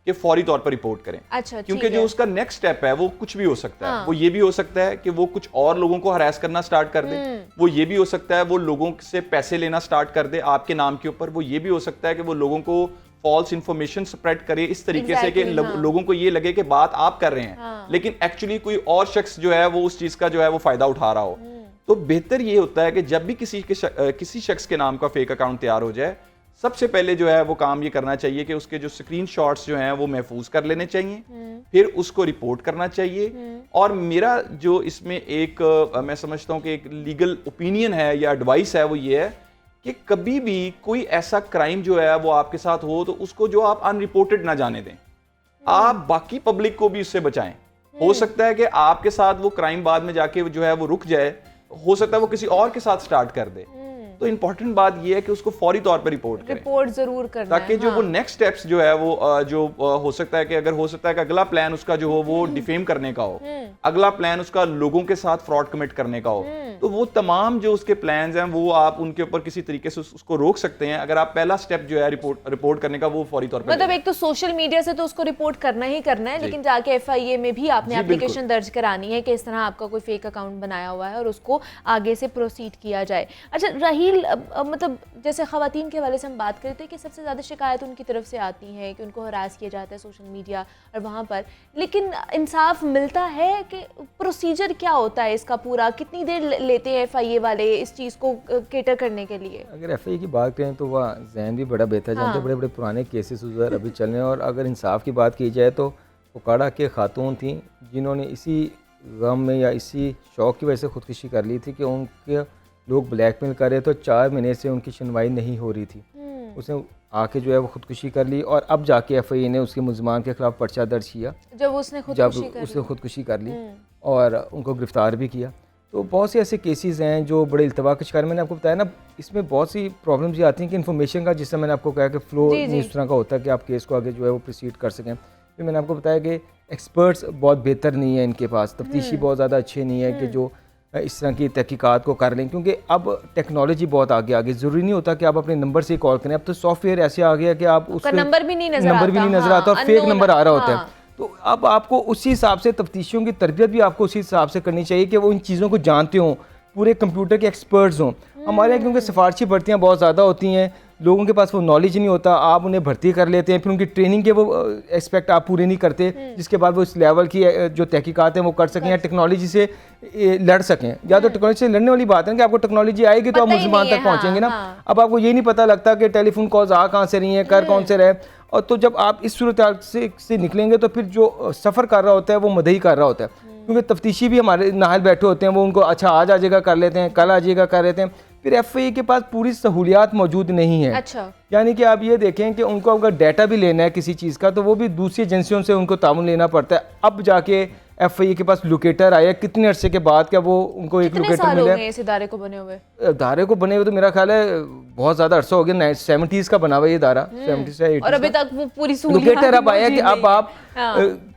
कि फौरी तौर पर रिपोर्ट करें। अच्छा, क्योंकि जो उसका नेक्स्ट स्टेप है वो कुछ भी हो सकता है। वो ये भी हो सकता है कि वो कुछ और लोगों को हरास करना स्टार्ट कर दे, वो ये भी हो सकता है वो लोगों से पैसे लेना स्टार्ट कर दे आपके नाम के ऊपर, वो ये भी हो सकता है कि वो लोगों को फॉल्स इन्फॉर्मेशन स्प्रेड करे इस तरीके से कि लोगों को ये लगे कि बात आप कर रहे हैं, लेकिन एक्चुअली कोई और शख्स जो है वो उस चीज का जो है वो फायदा उठा रहा हो। तो बेहतर ये होता है कि जब भी किसी शख्स के नाम का फेक अकाउंट तैयार हो जाए, सबसे पहले जो है वो काम ये करना चाहिए कि उसके जो स्क्रीनशॉट्स जो हैं वो महफूज कर लेने चाहिए, फिर उसको रिपोर्ट करना चाहिए। और मेरा जो इसमें एक मैं समझता हूँ कि एक लीगल ओपिनियन है या एडवाइस है वो ये है कि कभी भी कोई ऐसा क्राइम जो है वो आपके साथ हो तो उसको जो आप अनरिपोर्टेड ना जाने दें, आप बाकी पब्लिक को भी उससे बचाएं। हो सकता है कि आपके साथ वो क्राइम बाद में जाके जो है वो रुक जाए, हो सकता है वो किसी और के साथ स्टार्ट कर दे। तो इंपॉर्टेंट बात ये है कि उसको फौरी तौर पर रिपोर्ट जरूर करना ताकि जो वो नेक्स्ट स्टेप्स जो है वो जो हो सकता है कि अगला प्लान उसका जो हो वो डिफेम करने का हो, अगला प्लान उसका लोगों के साथ फ्रॉड कमिट करने का हो, तो वो तमाम जो उसके प्लान्स हैं वो आप उनके ऊपर किसी तरीके से उसको रोक सकते हैं अगर आप पहला स्टेप जो है रिपोर्ट करने का वो फौरी तौर पर। मतलब एक तो सोशल मीडिया से तो उसको रिपोर्ट करना ही करना है, लेकिन जाके FIA में भी आपने एप्लीकेशन दर्ज करानी है कि इस तरह आपका कोई फेक अकाउंट बनाया हुआ है और उसको आगे से प्रोसीड किया जाए। अच्छा राहील, मतलब जैसे खवातीन के हवाले से हम बात करते हैं कि सबसे ज़्यादा शिकायत उनकी तरफ से आती है कि उनको हरास किया जाता है सोशल मीडिया और वहाँ पर, लेकिन इंसाफ मिलता है कि प्रोसीजर क्या होता है इसका पूरा, कितनी देर लेते हैं FIA वाले इस चीज़ को केटर करने के लिए? अगर FIA की बात करें तो वह जहन भी बड़ा बेहतर जानते हैं, बड़े बड़े पुराने केसेस उधर अभी चल रहे हैं। और अगर इंसाफ की बात की जाए तो उकाड़ा के खातून थी जिन्होंने इसी गम में या इसी शौक़ की वजह से ख़ुदकुशी कर ली थी कि उनके लोग ब्लैकमेल कर रहे, तो 4 महीने से उनकी सुनवाई नहीं हो रही थी। उसने आके जो है वो खुदकुशी कर ली और अब जाके FIA ने उसके मुलजमान के खिलाफ पर्चा दर्ज किया जब उसने खुदकुशी कर ली और उनको गिरफ्तार भी किया। तो बहुत से ऐसे केसेस हैं जो बड़े इल्तवा का शिकार। मैंने आपको बताया ना, इसमें बहुत सी प्रॉब्लम्स ये आती हैं कि इन्फॉर्मेशन का, जिससे मैंने आपको कहा कि फ्लो इस तरह का होता है कि आप केस को आगे जो है वो प्रोसीड कर सकें। फिर मैंने आपको बताया कि एक्सपर्ट्स बहुत बेहतर नहीं है इनके पास, तफ्तीशी बहुत ज़्यादा अच्छे नहीं है कि जो इस तरह की तहकीकात को कर लें, क्योंकि अब टेक्नोलॉजी बहुत आगे ज़रूरी नहीं होता कि आप अपने नंबर से कॉल करें। अब तो सॉफ्टवेयर ऐसे आ गया कि आप उसका नंबर भी नहीं नजर आता और फेक नंबर आ रहा होता है। तो अब आपको उसी हिसाब से तफ्तीशियों की तरबियत भी आपको उसी हिसाब से करनी चाहिए कि वो इन चीज़ों को जानते हों, पूरे कंप्यूटर के एक्सपर्ट्स हों। हमारे यहाँ क्योंकि सिफारशी भर्तियाँ बहुत ज़्यादा होती हैं, लोगों के पास वो नॉलेज नहीं होता, आप उन्हें भर्ती कर लेते हैं, फिर उनकी ट्रेनिंग के वो एस्पेक्ट आप पूरे नहीं करते जिसके बाद वो इस लेवल की जो तहकीकात हैं वो कर सकें या टेक्नोलॉजी से लड़ सकें। या तो टेक्नोलॉजी से लड़ने वाली बात है कि आपको टेक्नोलॉजी आएगी तो आप मुलजमान तक पहुँचेंगे ना। अब आपको ये नहीं पता लगता कि टेलीफोन कॉल्स आ कहाँ से रही हैं, कर कौन से रहे, और तो जब आप इस सूरत से निकलेंगे तो फिर जो सफ़र कर रहा होता है वो मदही कर रहा होता है, क्योंकि तफ्तीशी भी हमारे नाहल बैठे होते हैं, वो उनको अच्छा आज आ जाएगा कर लेते हैं, कल आ जाएगा कर लेते हैं। फिर FIA के पास पूरी सहूलियात मौजूद नहीं है। अच्छा। यानी कि आप ये देखें कि उनको अगर डाटा भी लेना है किसी चीज़ का तो वो भी दूसरी एजेंसियों से उनको तामुन लेना पड़ता है। अब जाके FIA के पास लोकेटर आया, कितने अरसे के बाद क्या वो उनको एक लोकेटर मिला है। इस इदारे को बने हुए तो मेरा ख्याल है बहुत ज़्यादा अरसा हो गया, 70s का बना हुआ ये इदारा, 70 से 80 और अभी तक वो पूरी लोकेटर अब आया कि अब आप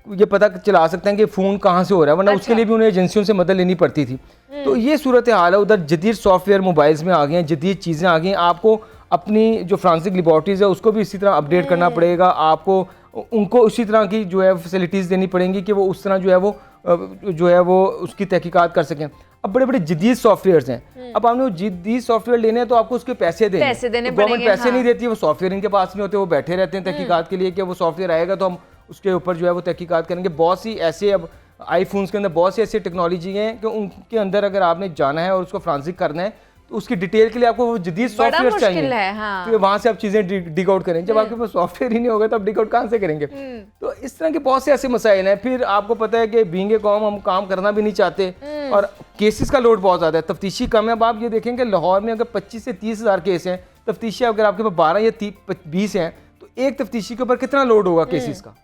ये पता चला सकते हैं कि फ़ोन कहाँ से हो रहा है, वरना उसके लिए भी उन्हें एजेंसियों से मदद लेनी पड़ती थी। तो ये सूरत हाल है। उधर जदीद सॉफ्टवेयर मोबाइल्स में आ गए हैं, जदीद चीज़ें आ गई हैं, आपको अपनी जो फ्रांसिक लेबॉर्ट्रीज़ है उसको भी इसी तरह अपडेट करना पड़ेगा, आपको उनको उसी तरह की जो है फैसिलिटीज़ देनी पड़ेंगी कि वो उस तरह जो है वो उसकी तहकीकात कर सकें। अब बड़े बड़े जदीद सॉफ्टवेयर्स हैं, अब आपने वो जदीद सॉफ्टवेयर लेने हैं तो आपको उसके पैसे देने गवर्नमेंट पैसे नहीं देती, वो सॉफ्टवेयर इनके पास नहीं होते, वो बैठे रहते हैं तहकीकात के लिए कि वो सॉफ्टवेयर आएगा तो हम उसके ऊपर जो है वो तहकीकात करेंगे। बहुत सी ऐसे अब आईफोन्स के अंदर बहुत सी ऐसी टेक्नोलॉजी हैं कि उनके अंदर अगर आपने जाना है और उसको फ्रांसिक करना है तो उसकी डिटेल के लिए आपको वो जदीद सॉफ्टवेयर चाहिए। तो वहाँ से आप चीज़ें डिग आउट करें, जब आपके पास सॉफ्टवेयर ही नहीं होगा तो आप डिग आउट कहाँ से करेंगे। तो इस तरह के बहुत से ऐसे मसाइल हैं। फिर आपको पता है कि बीइंग ए कौम हम काम करना भी नहीं चाहते और केसेस का लोड बहुत ज़्यादा है, तफ्तीशी कम है। अब आप ये देखें कि लाहौर में अगर 25 से 30 हज़ार केस हैं, तफ्तीशी अगर आपके पास 12 या 20 हैं, तो एक तफ्तीशी के ऊपर कितना लोड होगा केसेस का?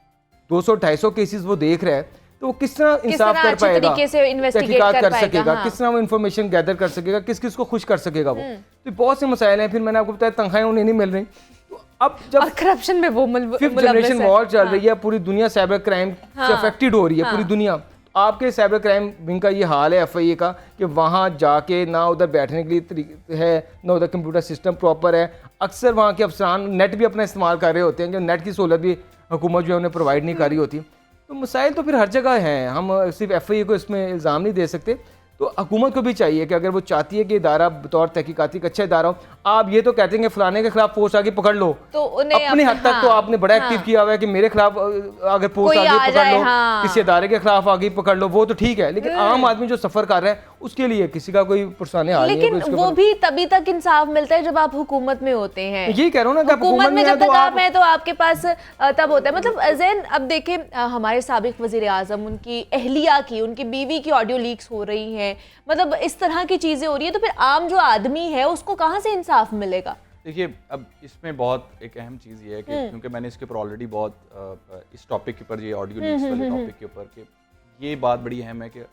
200-250 केसेस वो देख रहा है, तो वो किस तरह इंसाफ कर पाएगा, तहकीकात कर सकेगा, किस तरह वो इन्फॉर्मेशन गैदर कर सकेगा, किस किस को खुश कर सकेगा वो। तो बहुत से मसाइल हैं। फिर मैंने आपको बताया तनख्वाहें उन्हें नहीं मिल रही, तो अब जब करप्शन में वो 5th जनरेशन वॉर चल रही है, पूरी दुनिया साइबर क्राइम से अफेक्टेड हो रही है, पूरी दुनिया। आपके साइबर क्राइम विंग का ये हाल है FIA का कि वहाँ जाके ना उधर बैठने के लिए तरीके है, ना उधर कंप्यूटर सिस्टम प्रॉपर है। अक्सर वहाँ के अफसरान नेट भी अपना इस्तेमाल कर रहे होते हैं, जो नेट की सहूलत भी हुकूमत जो है उन्हें प्रोवाइड नहीं कर रही होती। तो मसाइल तो फिर हर जगह हैं, हम सिर्फ FIA को इसमें इल्ज़ाम नहीं दे सकते। तो हुकूमत को भी चाहिए कि अगर वो चाहती है कि इदारा बतौर तहकीकाती का अच्छा इदारा हो, आप ये तो कहते हैं कि फलाने के खिलाफ पोस्ट आगे पकड़ लो, तो उन्हें अपने हद तक तो आपने बड़ा एक्टिव किया हुआ है कि मेरे खिलाफ अगर पोस्ट आगे पकड़ लो, किसी इदारे के खिलाफ आगे पकड़ लो, वो तो ठीक है। लेकिन आम आदमी जो सफ़र कर रहा है उसके लिए किसी का कोई पुरसाने हाल नहीं है। लेकिन वो भी तभी तक इंसाफ मिलता है जब आप हुकूमत में होते हैं। यही कह रहा हूँ ना कि हुकूमत में जब तक आप हैं तो आपके पास तब होता है। मतलब ज़ैन, अब देखें हमारे साबिक वज़ीर आज़म, उनकी अहलिया की, उनकी बीवी की ऑडियो लीक्स हो रही हैं, मतलब इस तरह की चीज़ें हो रही है, तो फिर आम जो आदमी है उसको कहाँ से इंसाफ मिलेगा? देखिए, अब इसमें बहुत एक अहम चीज़ ये है कि क्योंकि मैंने इसके ऊपर ऑलरेडी बहुत इस टॉपिक के ऊपर, ये ऑडियो लीक्स वाले टॉपिक के ऊपर, कि ये बात बड़ी अहम है कि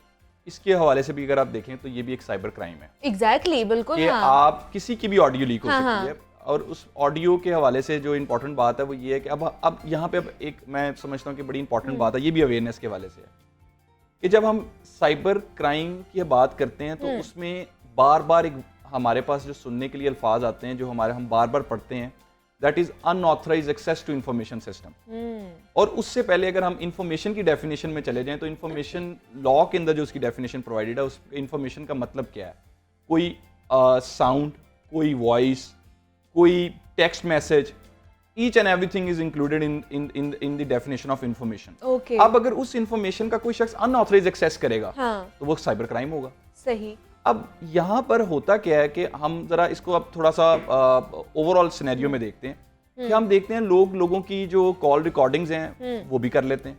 इसके हवाले से भी अगर आप देखें तो ये भी एक साइबर क्राइम है। एग्जैक्टली, बिल्कुल। कि आप किसी की भी ऑडियो लीक हो सकती है, और उस ऑडियो के हवाले से जो इम्पोर्टेंट बात है वो ये है कि अब यहाँ पे अब एक मैं समझता हूँ कि बड़ी इंपॉर्टेंट बात है, ये भी अवेयरनेस के हवाले से है कि जब हम साइबर क्राइम की बात करते हैं तो उसमें बार बार एक हमारे पास जो सुनने के लिए अल्फाज आते हैं, जो हम बार बार पढ़ते हैं, that is unauthorised access to information system. और उससे पहले अगर हम इंफॉर्मेशन की डेफिनेशन में चले जाएं तो इंफॉर्मेशन लॉ के अंदर जो उसकी डेफिनेशन प्रोवाइडेड है, उस इंफॉर्मेशन का मतलब क्या है? कोई साउंड, कोई वॉइस, कोई text message, each and everything is included in the definition of information. अब अगर उस इंफॉर्मेशन का कोई शख्स अनऑथराइज्ड एक्सेस करेगा तो वो साइबर क्राइम होगा। सही। अब यहाँ पर होता क्या है कि हम जरा इसको अब थोड़ा सा ओवरऑल सिनेरियो में देखते हैं कि हम देखते हैं लोगों की जो कॉल रिकॉर्डिंग्स हैं वो भी कर लेते हैं,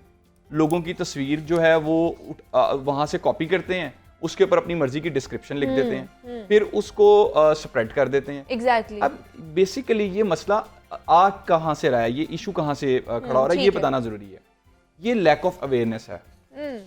लोगों की तस्वीर जो है वो वहाँ से कॉपी करते हैं, उसके ऊपर अपनी मर्जी की डिस्क्रिप्शन लिख देते हैं, फिर उसको स्प्रेड कर देते हैं। एग्जैक्टली। अब बेसिकली ये मसला आग कहाँ से रहा है, ये इशू कहाँ से खड़ा हो रहा है, ये बताना जरूरी है। ये लैक ऑफ अवेयरनेस है।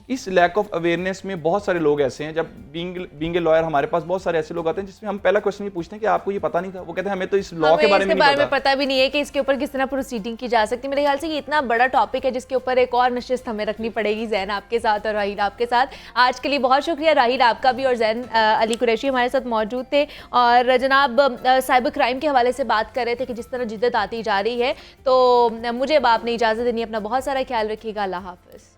इस लैक ऑफ अवेयरनेस में बहुत सारे लोग ऐसे हैं, जब बीइंग ए लॉयर हमारे पास बहुत सारे ऐसे लोग आते हैं जिसमें हम पहला क्वेश्चन ये पूछते हैं कि आपको ये पता नहीं था? वो कहते हैं हमें तो इस लॉ के बारे में पता भी नहीं है कि इसके ऊपर किस तरह प्रोसीडिंग की जा सकती है। मेरे ख्याल से ये इतना बड़ा टॉपिक है जिसके ऊपर एक और नशिस्त हमें रखनी पड़ेगी, ज़ैन आपके साथ और राहील आपके साथ। आज के लिए बहुत शुक्रिया राहील आपका भी, और ज़ैन अली कुरैशी हमारे साथ मौजूद थे। और जनाब साइबर क्राइम के हवाले से बात कर रहे थे कि जिस तरह जिद्दत आती जा रही है, तो मुझे अब आपने इजाज़त देनी, अपना बहुत सारा ख्याल रखिएगा। अल्लाह हाफ़िज़।